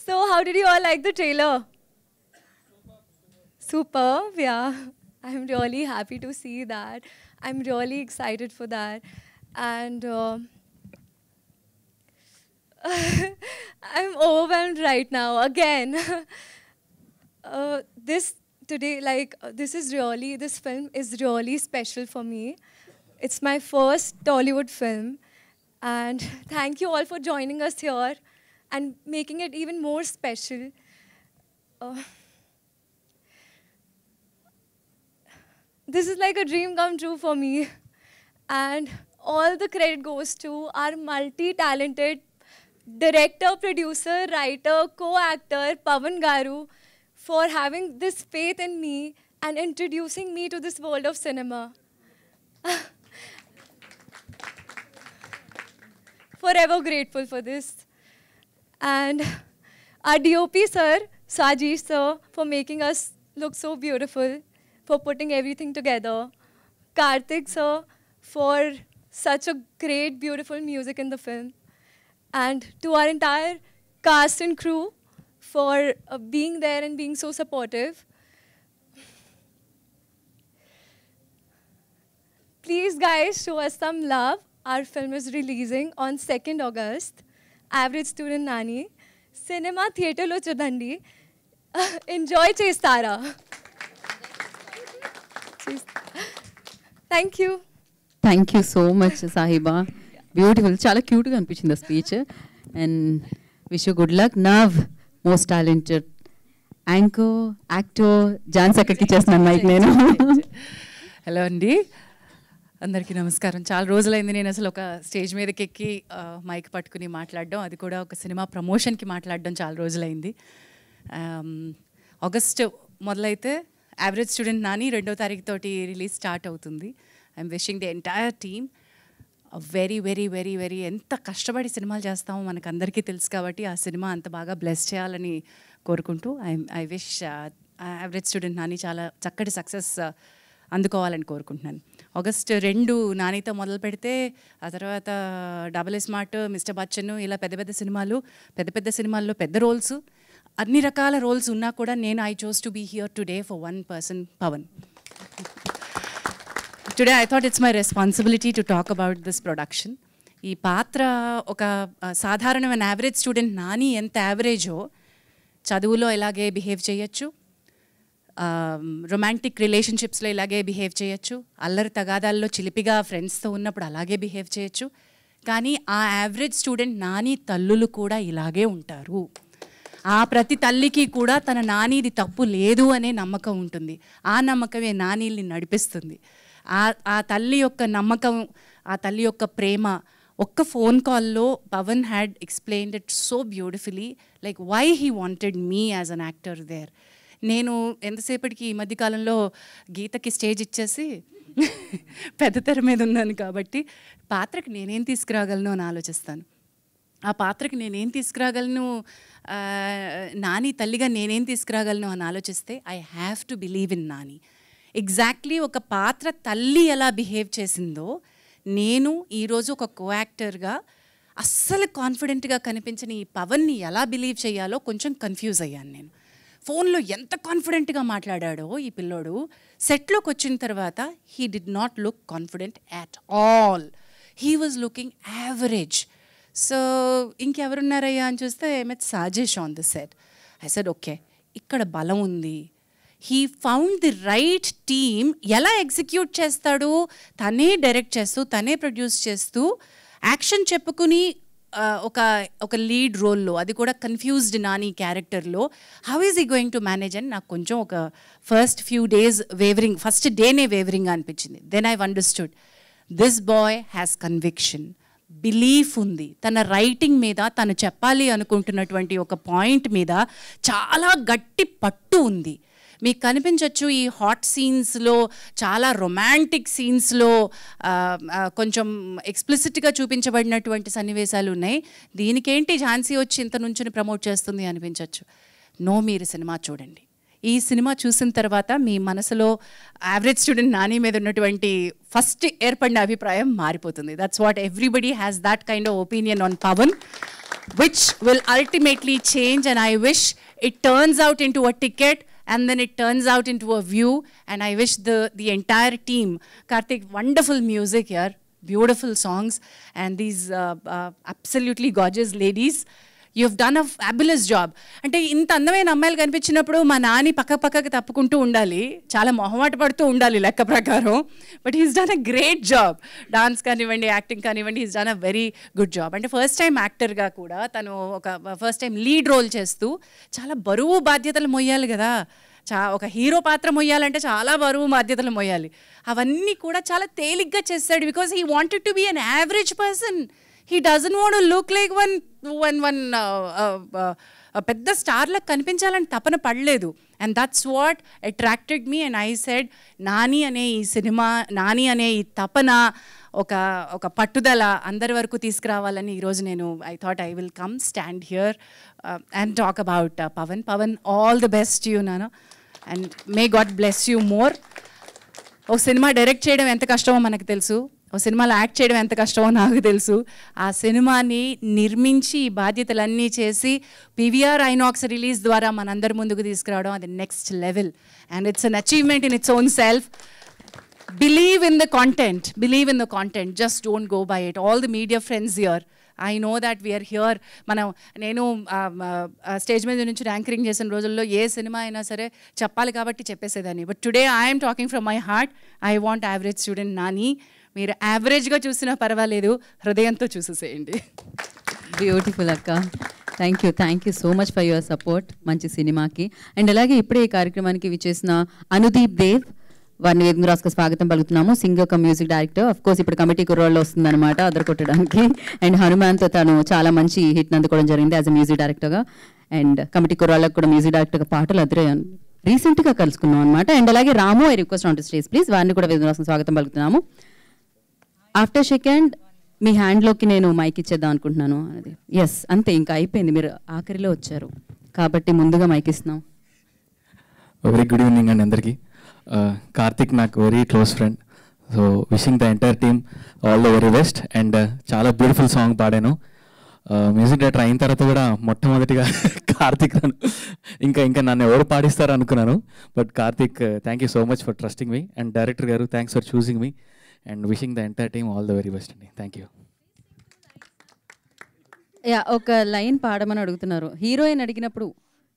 So how did you all like the trailer? Superb, yeah. I'm really happy to see that. I'm really excited for that. And I'm overwhelmed right now again. This film is really special for me. It's my first Tollywood film. And thank you all for joining us here and making it even more special. This is like a dream come true for me. And all the credit goes to our multi-talented director, producer, writer, co-actor, Pavan Garu, for having this faith in me and introducing me to this world of cinema. Forever grateful for this. And our DOP sir, Sajesh sir, for making us look so beautiful, for putting everything together. Karthik sir, for such a great, beautiful music in the film. And to our entire cast and crew for being there and being so supportive. Please guys, show us some love. Our film is releasing on 2nd August. Average Student Nani. Cinema theatre lo chudandi. Enjoy chestara. Thank you. Thank you so much, Sahiba. Beautiful. Chala cute ga అనిపించింది speech. And wish you good luck. Nav, most talented anchor, actor, జాన్సక్కకి చేస్తున్నాను మైక్ నేను. హలో అండి, అందరికీ నమస్కారం. చాలా రోజులైంది నేను అసలు ఒక స్టేజ్ మీదకి ఎక్కి మైక్ పట్టుకుని మాట్లాడడం, అది కూడా ఒక సినిమా ప్రమోషన్కి మాట్లాడడం చాలా రోజులైంది. ఆగస్ట్ మొదలైతే యావరేజ్ స్టూడెంట్ నాని 2వ తారీఖు తోటి రిలీజ్ స్టార్ట్ అవుతుంది. I'm wishing the entire team very very very very ఎంత కష్టపడి సినిమాలు చేస్తామో మనకు అందరికీ తెలుసు కాబట్టి ఆ సినిమా అంత బాగా బ్లెస్ చేయాలని కోరుకుంటూ I wish average student Nani చాలా చక్కటి సక్సెస్ అందుకోవాలని కోరుకుంటున్నాను. ఆగస్ట్ 2 నానితో మొదలు పెడితే ఆ తర్వాత డబుల్ స్మార్ట్, మిస్టర్ బచ్చన్, ఇలా పెద్ద పెద్ద సినిమాల్లో పెద్ద రోల్స్, అన్ని రకాల రోల్స్ ఉన్నా కూడా నేను I chose to be here today for one person, Pavan. Today I thought it's my responsibility to talk about this production. ఈ పాత్ర ఒక సాధారణమైన యావరేజ్ స్టూడెంట్ నాని ఎంత యావరేజో చదువులో ఇలాగే బిహేవ్ చేయొచ్చు, రొమాంటిక్ రిలేషన్షిప్స్లో ఇలాగే బిహేవ్ చేయొచ్చు, అల్లరి తగాదాల్లో చిలిపిగా ఫ్రెండ్స్తో ఉన్నప్పుడు అలాగే బిహేవ్ చేయొచ్చు. కానీ ఆ యావరేజ్ స్టూడెంట్ నాని తల్లులు కూడా ఇలాగే ఉంటారు. ఆ ప్రతి తల్లికి కూడా తన నానిది తప్పు లేదు అనే నమ్మకం ఉంటుంది. ఆ నమ్మకమే నానీల్ని నడిపిస్తుంది. ఆ తల్లి యొక్క నమ్మకం, ఆ తల్లి యొక్క ప్రేమ ఒక్క ఫోన్ కాల్లో Pavan had explained it so beautifully, like why he wanted me as an actor there. నేను ఎంతసేపటికి ఈ మధ్యకాలంలో గీతకి స్టేజ్ ఇచ్చేసి పెద్ద తెర మీద ఉన్నాను కాబట్టి పాత్రకి నేనేం తీసుకురాగలను అని ఆలోచిస్తాను. ఆ పాత్రకి నేనేం తీసుకురాగలను, నాని తల్లిగా నేనేం తీసుకురాగలను అని ఆలోచిస్తే I have to believe in Nani. Exactly ఒక పాత్ర తల్లి ఎలా బిహేవ్ చేసిందో నేను ఈరోజు ఒక కో యాక్టర్గా అస్సలు కాన్ఫిడెంట్గా కనిపించిన ఈ పవన్ని ఎలా బిలీవ్ చేయాలో కొంచెం కన్ఫ్యూజ్ అయ్యాను నేను. ఫోన్లో ఎంత కాన్ఫిడెంట్గా మాట్లాడాడో ఈ పిల్లోడు, సెట్లోకి వచ్చిన తర్వాత he did not look confident at all. He was looking average. So ఇంకెవరున్నారయ్యా అని చూస్తే met Sajesh on the set. I said okay, ఇక్కడ బలం ఉంది. He found the right team. ఎలా ఎగ్జిక్యూట్ చేస్తాడు, తనే డైరెక్ట్ చేస్తూ తనే ప్రొడ్యూస్ చేస్తూ యాక్షన్ చెప్పుకుని ఒక లీడ్ రోల్లో, అది కూడా కన్ఫ్యూజ్డ్ నాని క్యారెక్టర్లో how is he going to manage అని నాకు కొంచెం ఒక first few days wavering, first డేనే వేవరింగ్ అనిపించింది. Then I understood this boy has conviction, belief ఉంది. తన రైటింగ్ మీద, తను చెప్పాలి అనుకుంటున్నటువంటి ఒక పాయింట్ మీద చాలా గట్టి పట్టు ఉంది. మీకు కనిపించవచ్చు ఈ హాట్ సీన్స్లో, చాలా రొమాంటిక్ సీన్స్లో కొంచెం ఎక్స్ప్లిసిట్గా చూపించబడినటువంటి సన్నివేశాలు ఉన్నాయి. దీనికేంటి ఝాన్సీ వచ్చి ఇంత నుంచుని ప్రమోట్ చేస్తుంది అనిపించవచ్చు. నో, మీరు సినిమా చూడండి. ఈ సినిమా చూసిన తర్వాత మీ మనసులో యావరేజ్ స్టూడెంట్ నాని మీద ఉన్నటువంటి ఫస్ట్ ఏర్పడిన అభిప్రాయం మారిపోతుంది. That's what everybody has that kind of opinion on Pavan, which will ultimately change. And I wish it turns out into a ticket and then it turns out into a view. And I wish the entire team, Karthik, wonderful music here, beautiful songs, and these absolutely gorgeous ladies. You have done a fabulous job. అంటే ఇంత అందమైన అమ్మాయిలు కనిపించినప్పుడు మా నాని పక్కకి తప్పుకుంటూ ఉండాలి, చాలా మొహమాట పడుతూ ఉండాలి లెక్క ప్రకారం. But he's done a great job. Dance కానివ్వండి, యాక్టింగ్ కానివ్వండి, he's done a very good job. అంటే ఫస్ట్ టైం యాక్టర్గా కూడా తను ఒక ఫస్ట్ టైం లీడ్ రోల్ చేస్తూ చాలా బరువు బాధ్యతలు మొయ్యాలి కదా. ఒక హీరో పాత్ర మొయ్యాలంటే చాలా బరువు బాధ్యతలు మొయ్యాలి. అవన్నీ కూడా చాలా తేలిగ్గా చేస్తాడు. Because he wanted to be an average person. He doesn't want to look like one పెద్ద స్టార్లకు కనిపించాలని తపన పడలేదు. And that's what attracted me. And I said Nani అనే ఈ సినిమా, నాని అనే ఈ తపన, ఒక పట్టుదల అందరి వరకు తీసుకురావాలని ఈరోజు నేను I thought I will come stand here and talk about Pavan. Pavan, all the best you నాన్న, and may God bless you more. ఒక సినిమా డైరెక్ట్ చేయడం ఎంత కష్టమో మనకు తెలుసు, ఒక సినిమాలో యాక్ట్ చేయడం ఎంత కష్టమో నాకు తెలుసు. ఆ సినిమాని నిర్మించి ఈ బాధ్యతలన్నీ చేసి పీవీఆర్ ఐనాక్స్ రిలీజ్ ద్వారా మనందరి ముందుకు తీసుకురావడం, అది next level. And it's an achievement in its own self. Believe in the content. Believe in the content. Just don't go by it. All the media friends here, I know that we are here. నేను స్టేజ్ మీద నుంచి యాంకరింగ్ చేసిన రోజుల్లో ఏ సినిమా అయినా సరే చెప్పాలి కాబట్టి చెప్పేసేదాన్ని. But today I'm talking from my heart. I want average student Nani. మీరు యావరేజ్గా చూసినా పర్వాలేదు, హృదయంతో చూసేసేయండి. బ్యూటిఫుల్ అక్క. Thank you so much for your support మంచి సినిమాకి. అండ్ అలాగే ఇప్పుడే ఈ కార్యక్రమానికి విచ్చేసిన అనుదీప్ దేవ్, వారిని వేదిక రాసుకు స్వాగతం పలుకుతున్నాము. Singer cum music director, of course ఇప్పుడు కమిటీ కుర్రోళ్ళు వస్తుందన్నమాట అదర కొట్టడానికి. అండ్ హనుమాన్తో తను చాలా మంచి హిట్ అందుకోవడం జరిగింది యాజ్ అ మ్యూజిక్ డైరెక్టర్గా. అండ్ కమిటీ కుర్రాళ్ళకు కూడా మ్యూజిక్ డైరెక్టర్గా పాటలు అదిరాను, రీసెంట్గా కలుసుకున్నాం అనమాట. అండ్ అలాగే Ramu, I request on to stage please. వారిని కూడా వేదిక రాసుకు స్వాగతం పలుకుతున్నాము. ఆఫ్టర్ సెకండ్ మీ హ్యాండ్లోకి నేను మైక్ ఇచ్చేద్దాం అనుకుంటున్నాను. అది ఎస్, అంతే, ఇంకా అయిపోయింది. మీరు ఆఖరిలో వచ్చారు కాబట్టి ముందుగా మైక్ ఇస్తున్నాం. వెరీ గుడ్ ఈవినింగ్ అండి అందరికీ. కార్తిక్ నాకు very close friend. So wishing the entire team all the very best. And చాలా బ్యూటిఫుల్ సాంగ్ పాడాను. మ్యూజిక్ డైరెక్టర్ అయిన తర్వాత కూడా మొట్టమొదటిగా కార్తిక్ ఇంకా నన్ను ఎవరు పాడిస్తారు అనుకున్నాను. But Karthik, thank you so much for trusting me. And director గారు, thanks for choosing me and wishing the entire team all the very best అండి. Thank you. ఒక లైన్ పాడమని అడుగుతున్నారు. హీరోయిన్ అడిగినప్పుడు,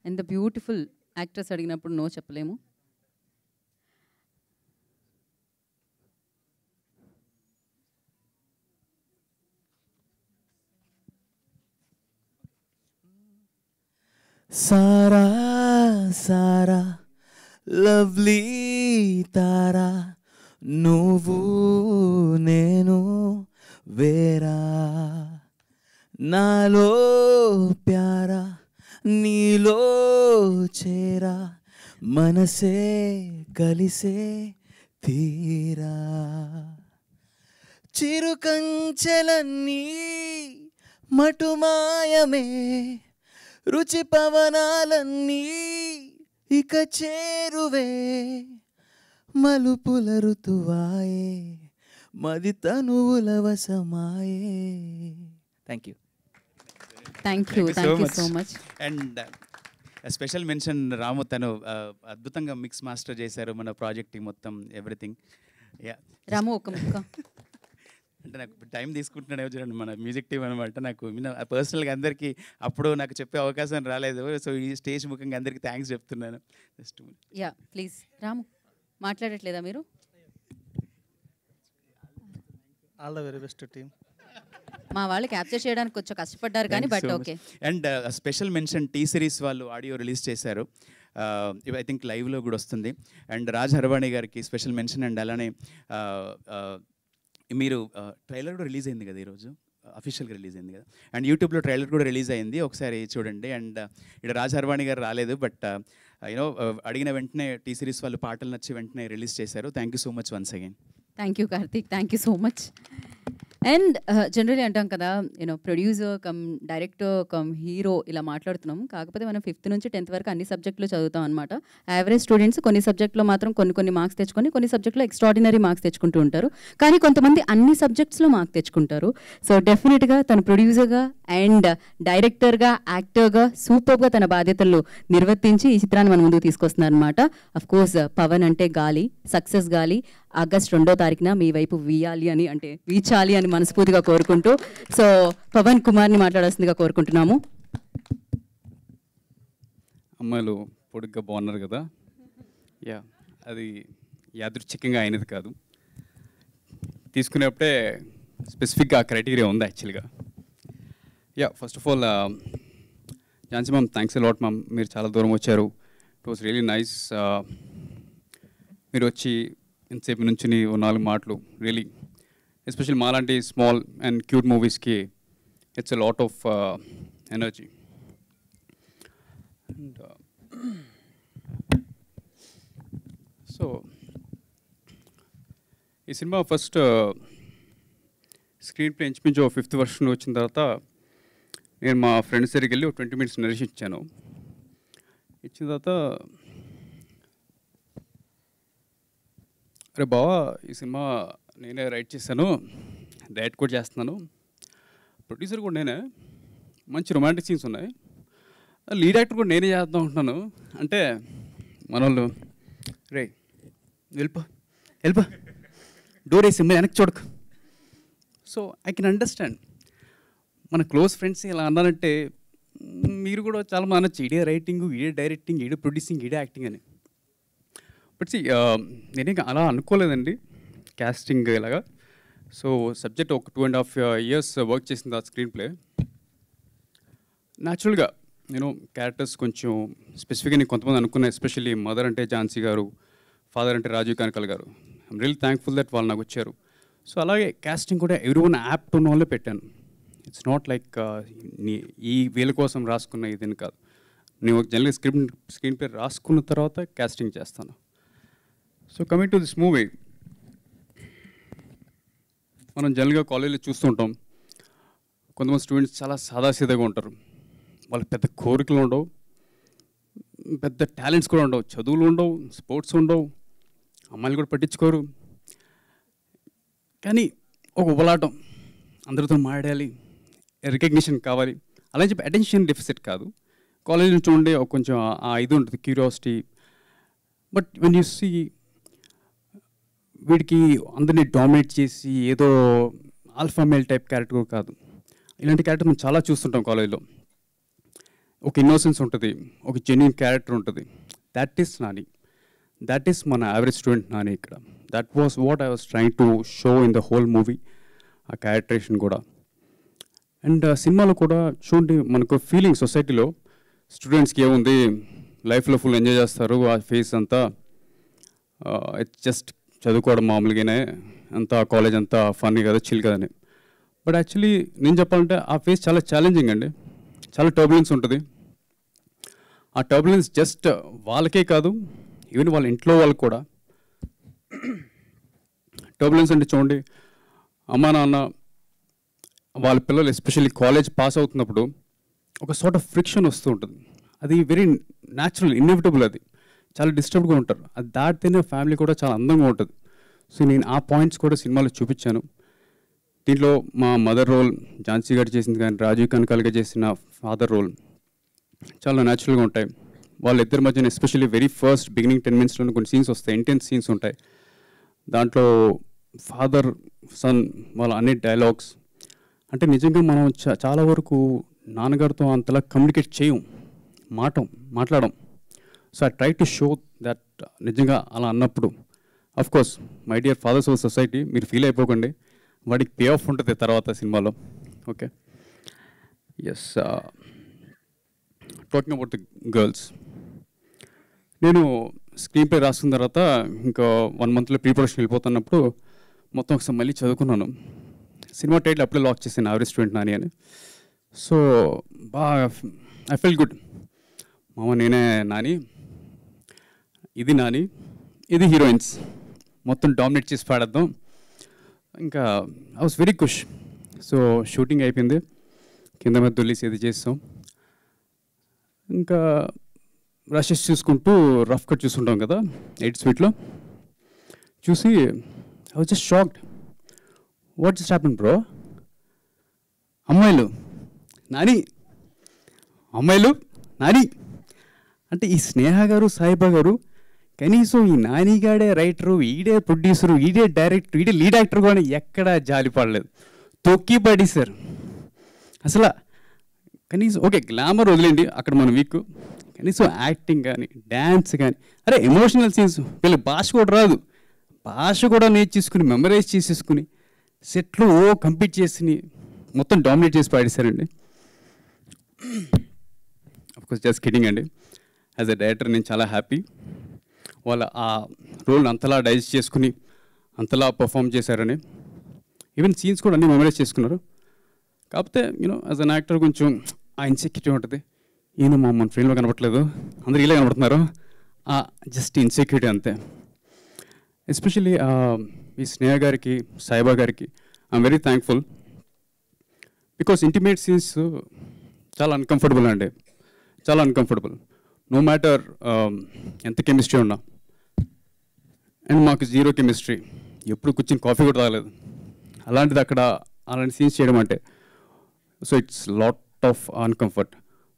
ఎంత బ్యూటిఫుల్ యాక్ట్రెస్ అడిగినప్పుడు నో చెప్పలేము. సారా సారా లవ్లీ తారా, నువ్వు నేను వేరా, నాలో ప్యారా నీలో చేరా, మనసే కలిసే తీరా, చిరుకంచెలన్నీ మటుమాయమే, రుచి పవనాలన్నీ ఇక చేరువే, మలుపుల ఋతువాయే, మది తనువుల వశమాయే. Thank you. Thank you so much. And special mention Ramu, తను అద్భుతంగా మిక్స్ మాస్టర్ చేశారు మన ప్రాజెక్ట్ మొత్తం ఎవ్రీథింగ్. రాము ఒక ముక్క అంటే నాకు టైం తీసుకుంటున్నాడే చూడండి మన మ్యూజిక్ టీం అనమాట. నాకు పర్సనల్గా అందరికీ అప్పుడు నాకు చెప్పే అవకాశం రాలేదు. సో ఈ స్టేజ్ ముఖంగా అందరికీ థ్యాంక్స్ చెప్తున్నాను. జస్ట్ ప్లీజ్ రాము, మాట్లాడట్లేదా మీరు? All the very best team. మా వాళ్ళు క్యాప్చర్ చేయడానికి కొంచెం కష్టపడ్డారు కానీ but okay. And special mention T series వాళ్ళు ఆడియో రిలీజ్ చేశారు. ఐ థింక్ లైవ్లో కూడా వస్తుంది. అండ్ రాజ్ హర్వాణి గారికి స్పెషల్ మెన్షన్. అండ్ అలానే మీరు ట్రైలర్ కూడా రిలీజ్ అయింది కదా ఈరోజు, అఫీషియల్గా రిలీజ్ అయింది కదా. అండ్ యూట్యూబ్లో ట్రైలర్ కూడా రిలీజ్ అయింది, ఒకసారి చూడండి. అండ్ ఇక్కడ రాజ్ హర్వాణి గారు రాలేదు, బట్ యూనో అడిగిన వెంటనే టీ సిరీస్ వాళ్ళు పాటలు నచ్చి వెంటనే రిలీజ్ చేశారు. Thank you so much once again. Thank you Karthik, thank you so much. And generally అంటాం కదా, producer come director come hero ఇలా మాట్లాడుతున్నాం. కాకపోతే మనం 5th నుంచి 10th వరకు అన్ని సబ్జెక్టులు చదువుతాం అనమాట. యావరేజ్ స్టూడెంట్స్ కొన్ని సబ్జెక్టులో మాత్రం కొన్ని మార్క్స్ తెచ్చుకొని, కొన్ని సబ్జెక్టులో ఎక్స్ట్రాడినరీ మార్క్స్ తెచ్చుకుంటూ ఉంటారు. కానీ కొంతమంది అన్ని సబ్జెక్ట్స్లో మార్క్స్ తెచ్చుకుంటారు. సో డెఫినెట్గా తను ప్రొడ్యూసర్గా అండ్ డైరెక్టర్గా, యాక్టర్గా సూపర్గా తన బాధ్యతలు నిర్వర్తించి ఈ చిత్రాన్ని మన ముందుకు తీసుకొస్తున్నారు అనమాట. అఫ్ కోర్స్ పవన్ అంటే గాలి, సక్సెస్ గాలి. ఆగస్ట్ 2వ తారీఖున మీ వైపు వీయాలి అని, అంటే వీచాలి అని మనస్ఫూర్తిగా కోరుకుంటూ, సో పవన్ కుమార్ని మాట్లాడాల్సిందిగా కోరుకుంటున్నాము. అమ్మాయిలు పొడుగ్గా బాగున్నారు కదా, అది యాదృచ్ఛికంగా అయినది కాదు. తీసుకునేప్పుడే స్పెసిఫిక్గా క్రైటీరియా ఉంది యాక్చువల్గా. First of all Jhansi ma'am, thanks a lot ma'am. మీరు చాలా దూరం వచ్చారు. It was really nice. మీరు వచ్చి ఎంతసేపు నుంచి 4 మాటలు రియలీ, ఎస్పెషల్లీ మాలాంటి స్మాల్ అండ్ క్యూట్ మూవీస్కి it's a lot of energy. And so ఈ సినిమా ఫస్ట్ స్క్రీన్ ప్లే ఇంచుమించు 5th వర్షన్ వచ్చిన తర్వాత నేను మా ఫ్రెండ్స్ దగ్గరికి వెళ్ళి 20 minutes నరేషన్ ఇచ్చాను. ఇచ్చిన తర్వాత, అరే బావా, ఈ సినిమా నేనే రైట్ చేశాను, డైరెక్ట్ కూడా చేస్తున్నాను, ప్రొడ్యూసర్ కూడా నేనే, మంచి రొమాంటిక్ సీన్స్ ఉన్నాయి, లీడ్ యాక్టర్ కూడా నేనే చేద్దాం ఉంటున్నాను అంటే మన వాళ్ళు, రే వెళ్ళిపో డోర్ వేసి వెనక్కి చూడకు. సో ఐ కెన్ అండర్స్టాండ్, మన క్లోజ్ ఫ్రెండ్స్ ఇలా అన్నారంటే మీరు కూడా చాలా అనొచ్చు, ఇడే రైటింగ్, ఇడే డైరెక్టింగ్, ఇడే ప్రొడ్యూసింగ్, ఇడే యాక్టింగ్ అని. బట్ నేనే అలా అనుకోలేదండి క్యాస్టింగ్ ఇలాగా. సో సబ్జెక్ట్ ఒక 2.5 years వర్క్ చేసింది ఆ స్క్రీన్ ప్లే. న్యాచురల్గా నేను క్యారెక్టర్స్ కొంచెం స్పెసిఫిక్గా నేను కొంతమంది అనుకున్నా, ఎస్పెషల్లీ మదర్ అంటే ఝాన్సీ గారు, ఫాదర్ అంటే రాజీవ్ కనకల్ గారు. ఐఎమ్ రియల్ థ్యాంక్ఫుల్ దట్ వాళ్ళు నాకు వచ్చారు. సో అలాగే క్యాస్టింగ్ కూడా ఎవ్రీవన్ యాప్ట్ ఉన్న వాళ్ళే పెట్టాను. ఇట్స్ నాట్ లైక్ ఈ వీళ్ళ కోసం రాసుకున్న ఇదని కాదు. నేను జనరల్గా స్క్రీన్ ప్లే రాసుకున్న తర్వాత క్యాస్టింగ్ చేస్తాను. So coming to this movie, మనం జనరల్గా కాలేజీలో చూస్తుంటాం, కొంతమంది స్టూడెంట్స్ చాలా సాదాసీదాగా ఉంటారు. వాళ్ళకి పెద్ద కోరికలు ఉండవు, పెద్ద టాలెంట్స్ కూడా ఉండవు, చదువులు ఉండవు, స్పోర్ట్స్ ఉండవు, అమ్మాయిలు కూడా పట్టించుకోరు. కానీ ఒక ఉబలాటం, అందరితో మాట్లాడాలి, రికగ్నిషన్ కావాలి అలా చెప్పి అటెన్షన్ డెఫిసిట్ కాదు. కాలేజ్ నుంచి ఉండే ఒక కొంచెం ఆ ఇది ఉంటుంది, curiosity. But when you see వీడికి అందరినీ డామినేట్ చేసి ఏదో ఆల్ఫా మేల్ టైప్ క్యారెక్టర్ కూడా కాదు. ఇలాంటి క్యారెక్టర్ మనం చాలా చూస్తుంటాం కాలేజ్లో. ఒక ఇన్నోసెన్స్ ఉంటుంది, ఒక జెన్యూన్ క్యారెక్టర్ ఉంటుంది. That is Nani, that is మన యావరేజ్ స్టూడెంట్ నాని ఇక్కడ. That was what I was trying to show in the whole movie, ఆ క్యారెక్టరేషన్ కూడా. అండ్ సినిమాలో కూడా చూడండి, మనకు ఫీలింగ్ సొసైటీలో స్టూడెంట్స్కి ఏముంది, లైఫ్లో ఫుల్ ఎంజాయ్ చేస్తారు, ఆ ఫేస్ అంతా ఇట్స్ జస్ట్ చదువుకోవడం మామూలుగానే, అంతా కాలేజ్ అంతా ఫన్నీ కదా, చిల్ కదని. బట్ యాక్చువల్లీ నేను చెప్పాలంటే ఆ ఫేస్ చాలా ఛాలెంజింగ్ అండి, చాలా టర్బులెన్స్ ఉంటుంది. ఆ టర్బులెన్స్ జస్ట్ వాళ్ళకే కాదు, ఈవెన్ వాళ్ళ ఇంట్లో వాళ్ళకి కూడా. టర్బులెన్స్ అంటే చూడండి, అమ్మా నాన్న వాళ్ళ పిల్లలు ఎస్పెషల్లీ కాలేజ్ పాస్ అవుతున్నప్పుడు ఒక సార్ట్ ఆఫ్ ఫ్రిక్షన్ వస్తూ ఉంటుంది. అది వెరీ న్యాచురల్, ఇన్ఎవిటబుల్. అది చాలా డిస్టర్బ్గా ఉంటారు. అది దాటితేనే ఫ్యామిలీ కూడా చాలా అందంగా ఉంటుంది. సో నేను ఆ పాయింట్స్ కూడా సినిమాలో చూపించాను. దీంట్లో మా మదర్ రోల్ ఝాన్సీ గారు చేసింది, కానీ రాజీవ్ కనకాల్గా చేసిన ఫాదర్ రోల్ చాలా న్యాచురల్గా ఉంటాయి. వాళ్ళిద్దరి మధ్యన ఎస్పెషల్లీ వెరీ ఫస్ట్ బిగినింగ్ 10 minutesలో కొన్ని సీన్స్ వస్తాయి, ఇంటెన్స్ సీన్స్ ఉంటాయి. దాంట్లో ఫాదర్ సన్ వాళ్ళ అన్ని డైలాగ్స్ అంటే నిజంగా మనం చాలా వరకు నాన్నగారితో అంతలా కమ్యూనికేట్ చేయం, మాట్లాడడం. So I try to show that నిజంగా అలా అన్నప్పుడు, of course my dear fathers of society, మీరు ఫీల్ అయిపోకండి, వాడికి పే ఆఫ్ ఉంటుంది తర్వాత సినిమాలో. Okay, yes. Talking about the girls, నేను స్క్రీన్ ప్లే రాసుకున్న తర్వాత ఇంకా 1 monthలో ప్రీ ప్రొడక్షన్ వెళ్ళిపోతున్నప్పుడు మొత్తం ఒకసారి మళ్ళీ చదువుకున్నాను. సినిమా టైటిల్ అప్పుడే లాక్ చేశాను, యావరేజ్ స్టూడెంట్ నాని అని. సో బాగా ఐ ఫీల్ గుడ్. మామ నేనే నాని, ఇది నాని, ఇది హీరోయిన్స్, మొత్తం డామినేట్ చేసి పాడేద్దాం. ఇంకా ఐ వాస్ వెరీ ఖుష్. సో షూటింగ్ అయిపోయింది, కింద మీద దొల్లేసి ఇది చేస్తాం. ఇంకా రషెస్ చూసుకుంటూ రఫ్ కట్ చూసుకుంటాం కదా 8 స్పీడ్లో, చూసి I was just shocked. What just happen bro? అమ్మాయిలు నాని, అమ్మాయిలు నాని అంటే ఈ స్నేహ గారు, సాయిబా గారు కనీసం ఈ నానిగాడే రైటరు, ఈడే ప్రొడ్యూసరు, ఈడే డైరెక్టర్, ఈడే లీడ్ యాక్టర్ కూడా ఎక్కడా జాలి పడలేదు, తొక్కి పడేశారు అసలు. కనీసం ఓకే గ్లామర్ వదిలేండి, అక్కడ మన వీక్, కనీసం యాక్టింగ్ కానీ డ్యాన్స్ కానీ, అరే ఎమోషనల్ సీన్స్, వీళ్ళకి భాష కూడా రాదు, భాష కూడా నేర్చేసుకుని మెమరైజ్ చేసేసుకుని సెట్లో కంప్లీట్ చేసి మొత్తం డామినేట్ చేసి పాడేశారండి. అఫ్కోర్స్ జస్ట్ కిడింగ్ అండి. యాజ్ అ డైరెక్టర్ నేను చాలా హ్యాపీ, వాళ్ళ ఆ రోల్ అంతలా డైజెస్ట్ చేసుకుని అంతలా పర్ఫామ్ చేశారని. ఈవెన్ సీన్స్ కూడా అన్నీ మెమరైజ్ చేసుకున్నారు. కాకపోతే యూనో యాజ్ అన్ యాక్టర్ కొంచెం ఆ ఇన్సెక్యూరిటీ ఉంటుంది, ఈయన మా మన ఫ్రెండ్లో కనపట్లేదు, అందరూ ఇలా కనపడుతున్నారు, జస్ట్ ఇన్సెక్యూరిటీ అంతే. ఎస్పెషల్లీ ఈ స్నేహ గారికి, సాయిబా గారికి I'm very thankful. Because intimate scenes చాలా అన్కంఫర్టబుల్ అండి, చాలా అన్కంఫర్టబుల్. నో మ్యాటర్ ఎంత కెమిస్ట్రీ ఉన్నా. అండ్ మాకు 0 కెమిస్ట్రీ, ఎప్పుడు కూర్చొని కాఫీ కూడా తాగలేదు. అలాంటిది అక్కడ అలాంటి సీన్స్ చేయడం అంటే, so it's lot of uncomfort.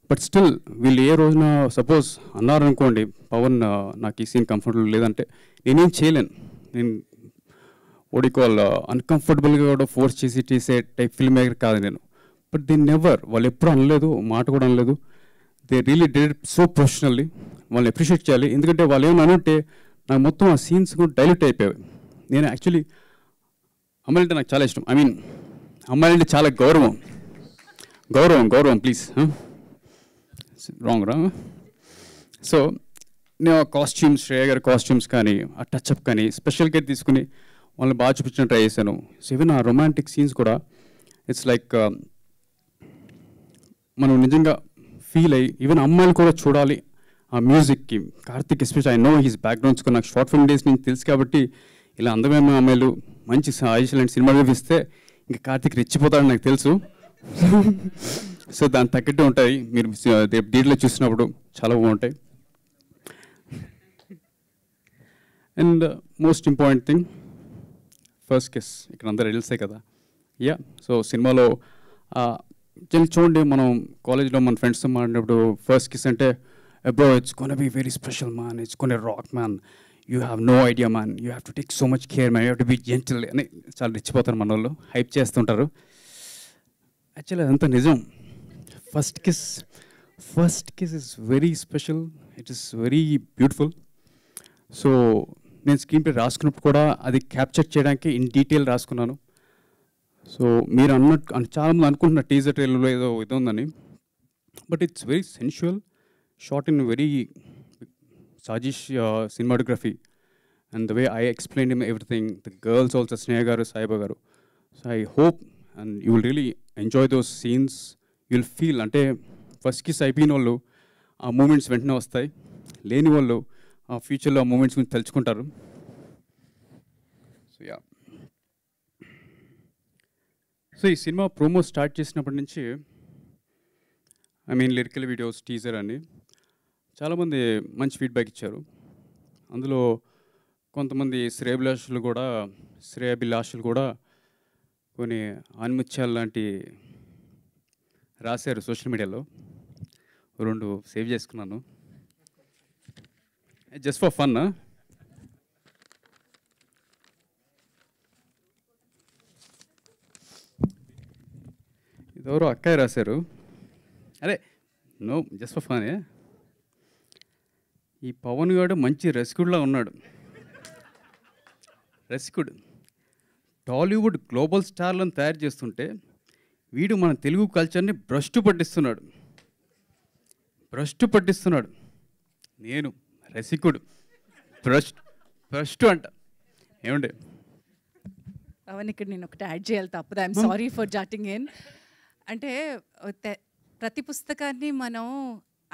But still వీళ్ళు ఏ రోజున సపోజ్ అన్నారనుకోండి, పవన్ నాకు ఈ సీన్ కంఫర్టబుల్ లేదంటే నేనేం చేయలేను. నేను ఓడికోల్ అన్కంఫర్టబుల్గా కూడా ఫోర్స్ చేసే టైప్ ఫిల్మ్ మేకర్ కాదు నేను. బట్ దే నెవర్, వాళ్ళు ఎప్పుడు అనలేదు, మాట కూడా అనలేదు. They really did it so professionally. వాళ్ళని అప్రిషియేట్ చేయాలి, ఎందుకంటే వాళ్ళు ఏమన్నా అనుంటే నాకు మొత్తం ఆ సీన్స్ కూడా డైల్యూట్ అయిపోయాయి. నేను యాక్చువల్లీ అమ్మాయిలంటే నాకు చాలా ఇష్టం, ఐ మీన్ అమ్మాయిలంటే చాలా గౌరవం, ప్లీజ్ రాంగ్ రా. సో నేను కాస్ట్యూమ్స్, శ్రేయ గారి కాస్ట్యూమ్స్ కానీ, ఆ టచ్అప్ కానీ స్పెషల్ కేర్ తీసుకుని వాళ్ళని బాగా చూపించడం ట్రై చేశాను. సో ఈవెన్ ఆ రొమాంటిక్ సీన్స్ కూడా ఇట్స్ లైక్ మనం నిజంగా ఫీల్ అయ్యి, ఈవెన్ అమ్మాయిలు కూడా చూడాలి ఆ మ్యూజిక్కి. Karthik special I know his backgrounds కూడా నాకు షార్ట్ ఫిల్మ్ డేస్ నుంచి తెలుసు కాబట్టి, ఇలా అందమైన అమ్మాయిలు మంచి ఆయుష్ లాంటి సినిమాలు చూపిస్తే ఇంకా కార్తిక్ రెచ్చిపోతాడని నాకు తెలుసు. సో దానికి తగ్గట్టు ఉంటాయి, మీరు డీట్లో చూసినప్పుడు చాలా బాగుంటాయి. And most important thing, first kiss. ఇక్కడ అందరూ తెలిసే కదా. యా, సో సినిమాలో చూడండి మనం కాలేజ్లో మన ఫ్రెండ్స్తో మాట్లాడినప్పుడు ఫస్ట్ కిస్ అంటే bro it's gonna be very special man, it's gonna rock man, you have no idea man, you have to take so much care man, you have to be gentle అని చాలా రెచ్చిపోతారు మన వాళ్ళు, హైప్ చేస్తుంటారు. యాక్చువల్లీ అదంతా నిజం. First kiss is very special, it is very beautiful. So నేను స్క్రీన్ ప్లే రాసుకున్నప్పుడు కూడా అది క్యాప్చర్ చేయడానికి ఇన్ డీటెయిల్ రాసుకున్నాను. సో మీరు అన్నట్టు చాలామంది అనుకుంటున్నారు టీజర్ ట్రైలర్లో ఏదో ఇది ఉందని, but it's very sensual, short in very Sajish cinematography, and the way I explained him everything, the girls also, Sneha garu, Saiba garu. So I hope and you will really enjoy those scenes. You'll feel ante first kiss అయిపోయిన వాళ్ళు ఆ మూమెంట్స్ వెంటనే వస్తాయి, లేని వాళ్ళు ఆ ఫ్యూచర్లో ఆ మూమెంట్స్ గురించి తెలుసుకుంటారు. సో యా, సో ఈ సినిమా ప్రోమో స్టార్ట్ చేసినప్పటి నుంచి లిరికల్ వీడియోస్, టీజర్ అని చాలామంది మంచి ఫీడ్బ్యాక్ ఇచ్చారు. అందులో కొంతమంది శ్రేయాభిలాషులు కూడా కొన్ని ఆనిముత్యాలు లాంటి రాశారు సోషల్ మీడియాలో. 2 సేవ్ చేసుకున్నాను జస్ట్ ఫర్ ఫన్. ఇదెవరో అక్కయ్య రాశారు, అరే నో జస్ట్ ఫర్ ఫన్. ఈ పవన్ గారు మంచి రసికుడిలా ఉన్నాడు, రసికుడు. టాలీవుడ్ గ్లోబల్ స్టార్లను తయారు చేస్తుంటే వీడు మన తెలుగు కల్చర్ని భ్రష్టు పట్టిస్తున్నాడు. నేను రసికుడు, భ్రష్టు అంట. ఏమండి పవన్, ఇక్కడ నేను ఒకటి యాడ్ చేయాలి తప్పదు, I'm sorry for jotting in. అంటే ప్రతి పుస్తకాన్ని మనం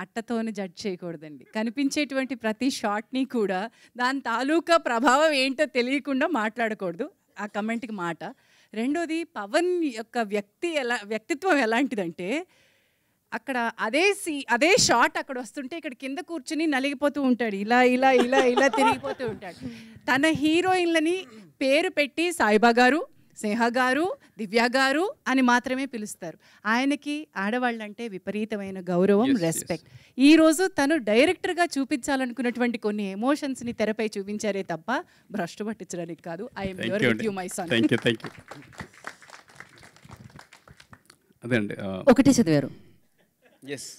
అట్టతోనే జడ్జ్ చేయకూడదండి. కనిపించేటువంటి ప్రతి షాట్ని కూడా దాని తాలూకా ప్రభావం ఏంటో తెలియకుండా మాట్లాడకూడదు. ఆ కమెంట్కి మాట. రెండోది, పవన్ యొక్క వ్యక్తిత్వం ఎలాంటిదంటే, అక్కడ అదే షాట్ అక్కడ వస్తుంటే ఇక్కడ కింద కూర్చుని నలిగిపోతూ ఉంటాడు, ఇలా ఇలా ఇలా ఇలా తిరిగిపోతూ ఉంటాడు. తన హీరోయిన్లని పేరు పెట్టి సాయిబా గారు, స్నేహ గారు, దివ్య గారు అని మాత్రమే పిలుస్తారు. ఆయనకి ఆడవాళ్ళంటే విపరీతమైన గౌరవం, రెస్పెక్ట్. ఈరోజు తను డైరెక్టర్గా చూపించాలనుకున్నటువంటి కొన్ని ఎమోషన్స్ని తెరపై చూపించారే తప్ప భ్రష్టు పట్టించడానికి కాదు. I'm here with you my son. Thank you. అదే అండి, ఒకటే చదివారు. ఎస్,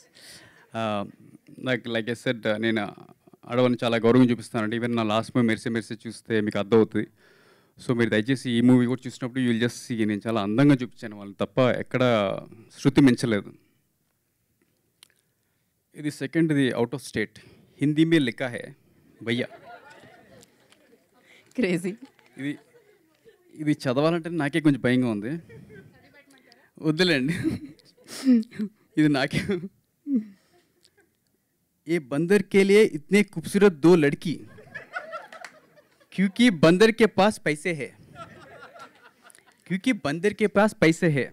లైక్ ఐ సెడ్, నేను ఆడవాళ్ళని చాలా గౌరవం చూపిస్తానండి. ఈవెన్ నా లాస్ట్ మూవీ మెరిసే చూస్తే మీకు అర్థమవుతుంది. సో మీరు దయచేసి ఈ మూవీ కూడా చూసినప్పుడు యూ విల్ జస్ట్ సీ, నేను చాలా అందంగా చూపించాను వాళ్ళు తప్ప ఎక్కడ శృతి మించలేదు. ఇది సెకండ్ది అవుట్ ఆఫ్ స్టేట్, హిందీ మే లిఖా హై భయ్యా. క్రేజీ. ఇది చదవాలంటే నాకే కొంచెం భయంగా ఉంది, వద్దులేండి. ఇది నాకే. ఏ బందర్ కే లియే ఇత్నే खूबसूरत 2 लड़की, क्योंकि बंदर के पास पैसे है.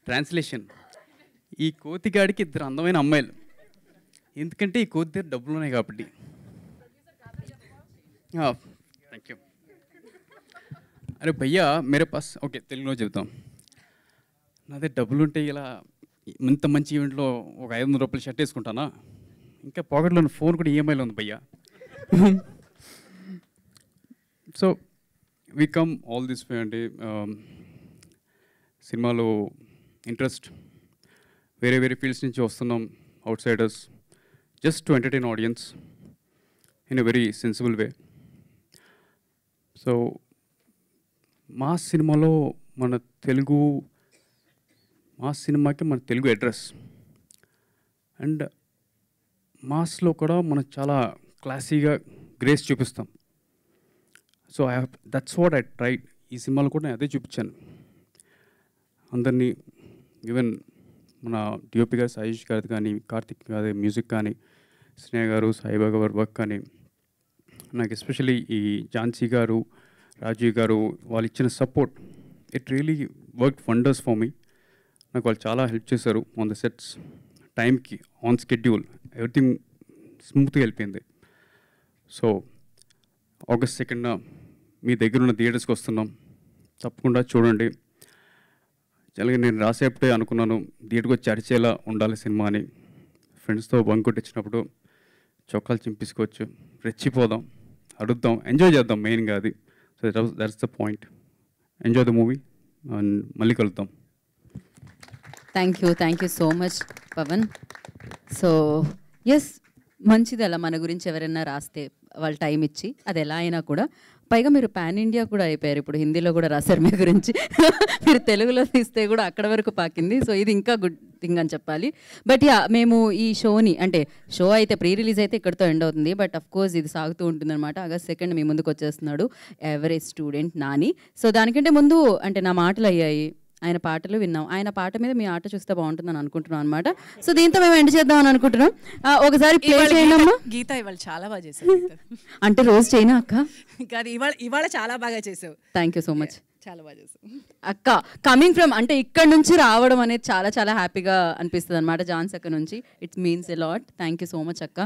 ట్రాన్స్లేషన్, ఈ కోతిగాడికి 2 అందమైన అమ్మాయిలు, ఎందుకంటే ఈ కోతి దగ్గర డబ్బులు ఉన్నాయి కాబట్టి. Thank you. అరే భయ్యా మేరే పాస్, ఓకే తెలుగులో చెబుతాం. నా దగ్గర డబ్బులు ఉంటే ఇలా ఇంత మంచి ఈవెంట్లో ఒక 500 రూపాయలు షర్ట్ వేసుకుంటానా? ఇంకా పాకెట్లో ఫోన్ కూడా ఈఎంఐలో ఉంది భయ్యా. So we come all this way అండి. సినిమాలో ఇంట్రెస్ట్, వేరే ఫీల్డ్స్ నుంచి వస్తున్నాం, outsiders, just to entertain audience in a very sensible way. So మా సినిమాలో మన తెలుగు అడ్రస్, అండ్ మాస్లో కూడా మనం చాలా క్లాసీగా గ్రేస్ చూపిస్తాం. So that's what I tried. ఈ సినిమాలో కూడా నేను అదే చూపించాను అందరినీ. ఈవెన్ మన డిఓపి గారు సాయిష్ గారి కానీ, కార్తిక్ గారి మ్యూజిక్ కానీ, స్నేహ గారు, సాయిబా గారి వర్క్ కానీ, నాకు ఎస్పెషలీ ఈ ఝాన్సీ గారు, రాజీవ్ గారు వాళ్ళు ఇచ్చిన support, it really work wonders for me. నాకు వాళ్ళు చాలా హెల్ప్ చేశారు ఆన్ ద సెట్స్, టైంకి, ఆన్ స్కెడ్యూల్, ఎవ్రీథింగ్ స్మూత్గా వెళ్ళిపోయింది. సో August 2nd మీ దగ్గర ఉన్న థియేటర్స్కి వస్తున్నాం, తప్పకుండా చూడండి. జనరల్గా నేను రాసేప్పుడే అనుకున్నాను థియేటర్కి వచ్చి అరిచేలా ఉండాలి సినిమా అని. ఫ్రెండ్స్తో బంక్ కొట్టించినప్పుడు చొక్కాలు చింపించుకోవచ్చు, రెచ్చిపోదాం, అడుగుదాం, ఎంజాయ్ చేద్దాం మెయిన్గా అది. So that's the point. Enjoy the movie and మళ్ళీ కలుద్దాం. Thank you so much Pavan. So yes, మంచిది అలా మన గురించి ఎవరైనా రాస్తే వాళ్ళు టైం ఇచ్చి, అది ఎలా అయినా కూడా. పైగా మీరు పాన్ ఇండియా కూడా అయిపోయారు, ఇప్పుడు హిందీలో కూడా రాశారు మీ గురించి. మీరు తెలుగులో తీస్తే కూడా అక్కడ వరకు పాకింది. సో ఇది ఇంకా గుడ్ థింగ్ అని చెప్పాలి. బట్ యా, మేము ఈ షోని, అంటే షో అయితే ప్రీ రిలీజ్ అయితే ఇక్కడితో ఎండ్ అవుతుంది, బట్ అఫ్ కోర్స్ ఇది సాగుతూ ఉంటుంది అనమాట. ఆగస్ట్ 2 మీ ముందుకు వచ్చేస్తున్నాడు ఎవరేజ్ స్టూడెంట్ నాని. సో దానికంటే ముందు అంటే నా మాటలు అయ్యాయి, ఆయన పాటలు విన్నాం. ఆయన పాట మీద మీ ఆట చూస్తే బాగుంటుందని అనుకుంటున్నాం అనమాట. సో దీంతో మేము ఎండ్ చేద్దాం అని అనుకుంటున్నాం. ఒకసారి ప్లే చేయండి అమ్మా. గీత ఇవాళ చాలా బాగా చేసావు. అంటే రోజు చేయనా అక్క? కానీ ఇవాళ చాలా బాగా చేసావు. Thank you so much. చాలా బాగా చేసావు అక్క. కమింగ్ ఫ్రమ్, అంటే ఇక్కడ నుంచి రావడం అనేది చాలా చాలా హ్యాపీగా అనిపిస్తుంది అనమాట, ఝాన్సీ అక్క నుంచి. It's means a lot. Thank you so much అక్క.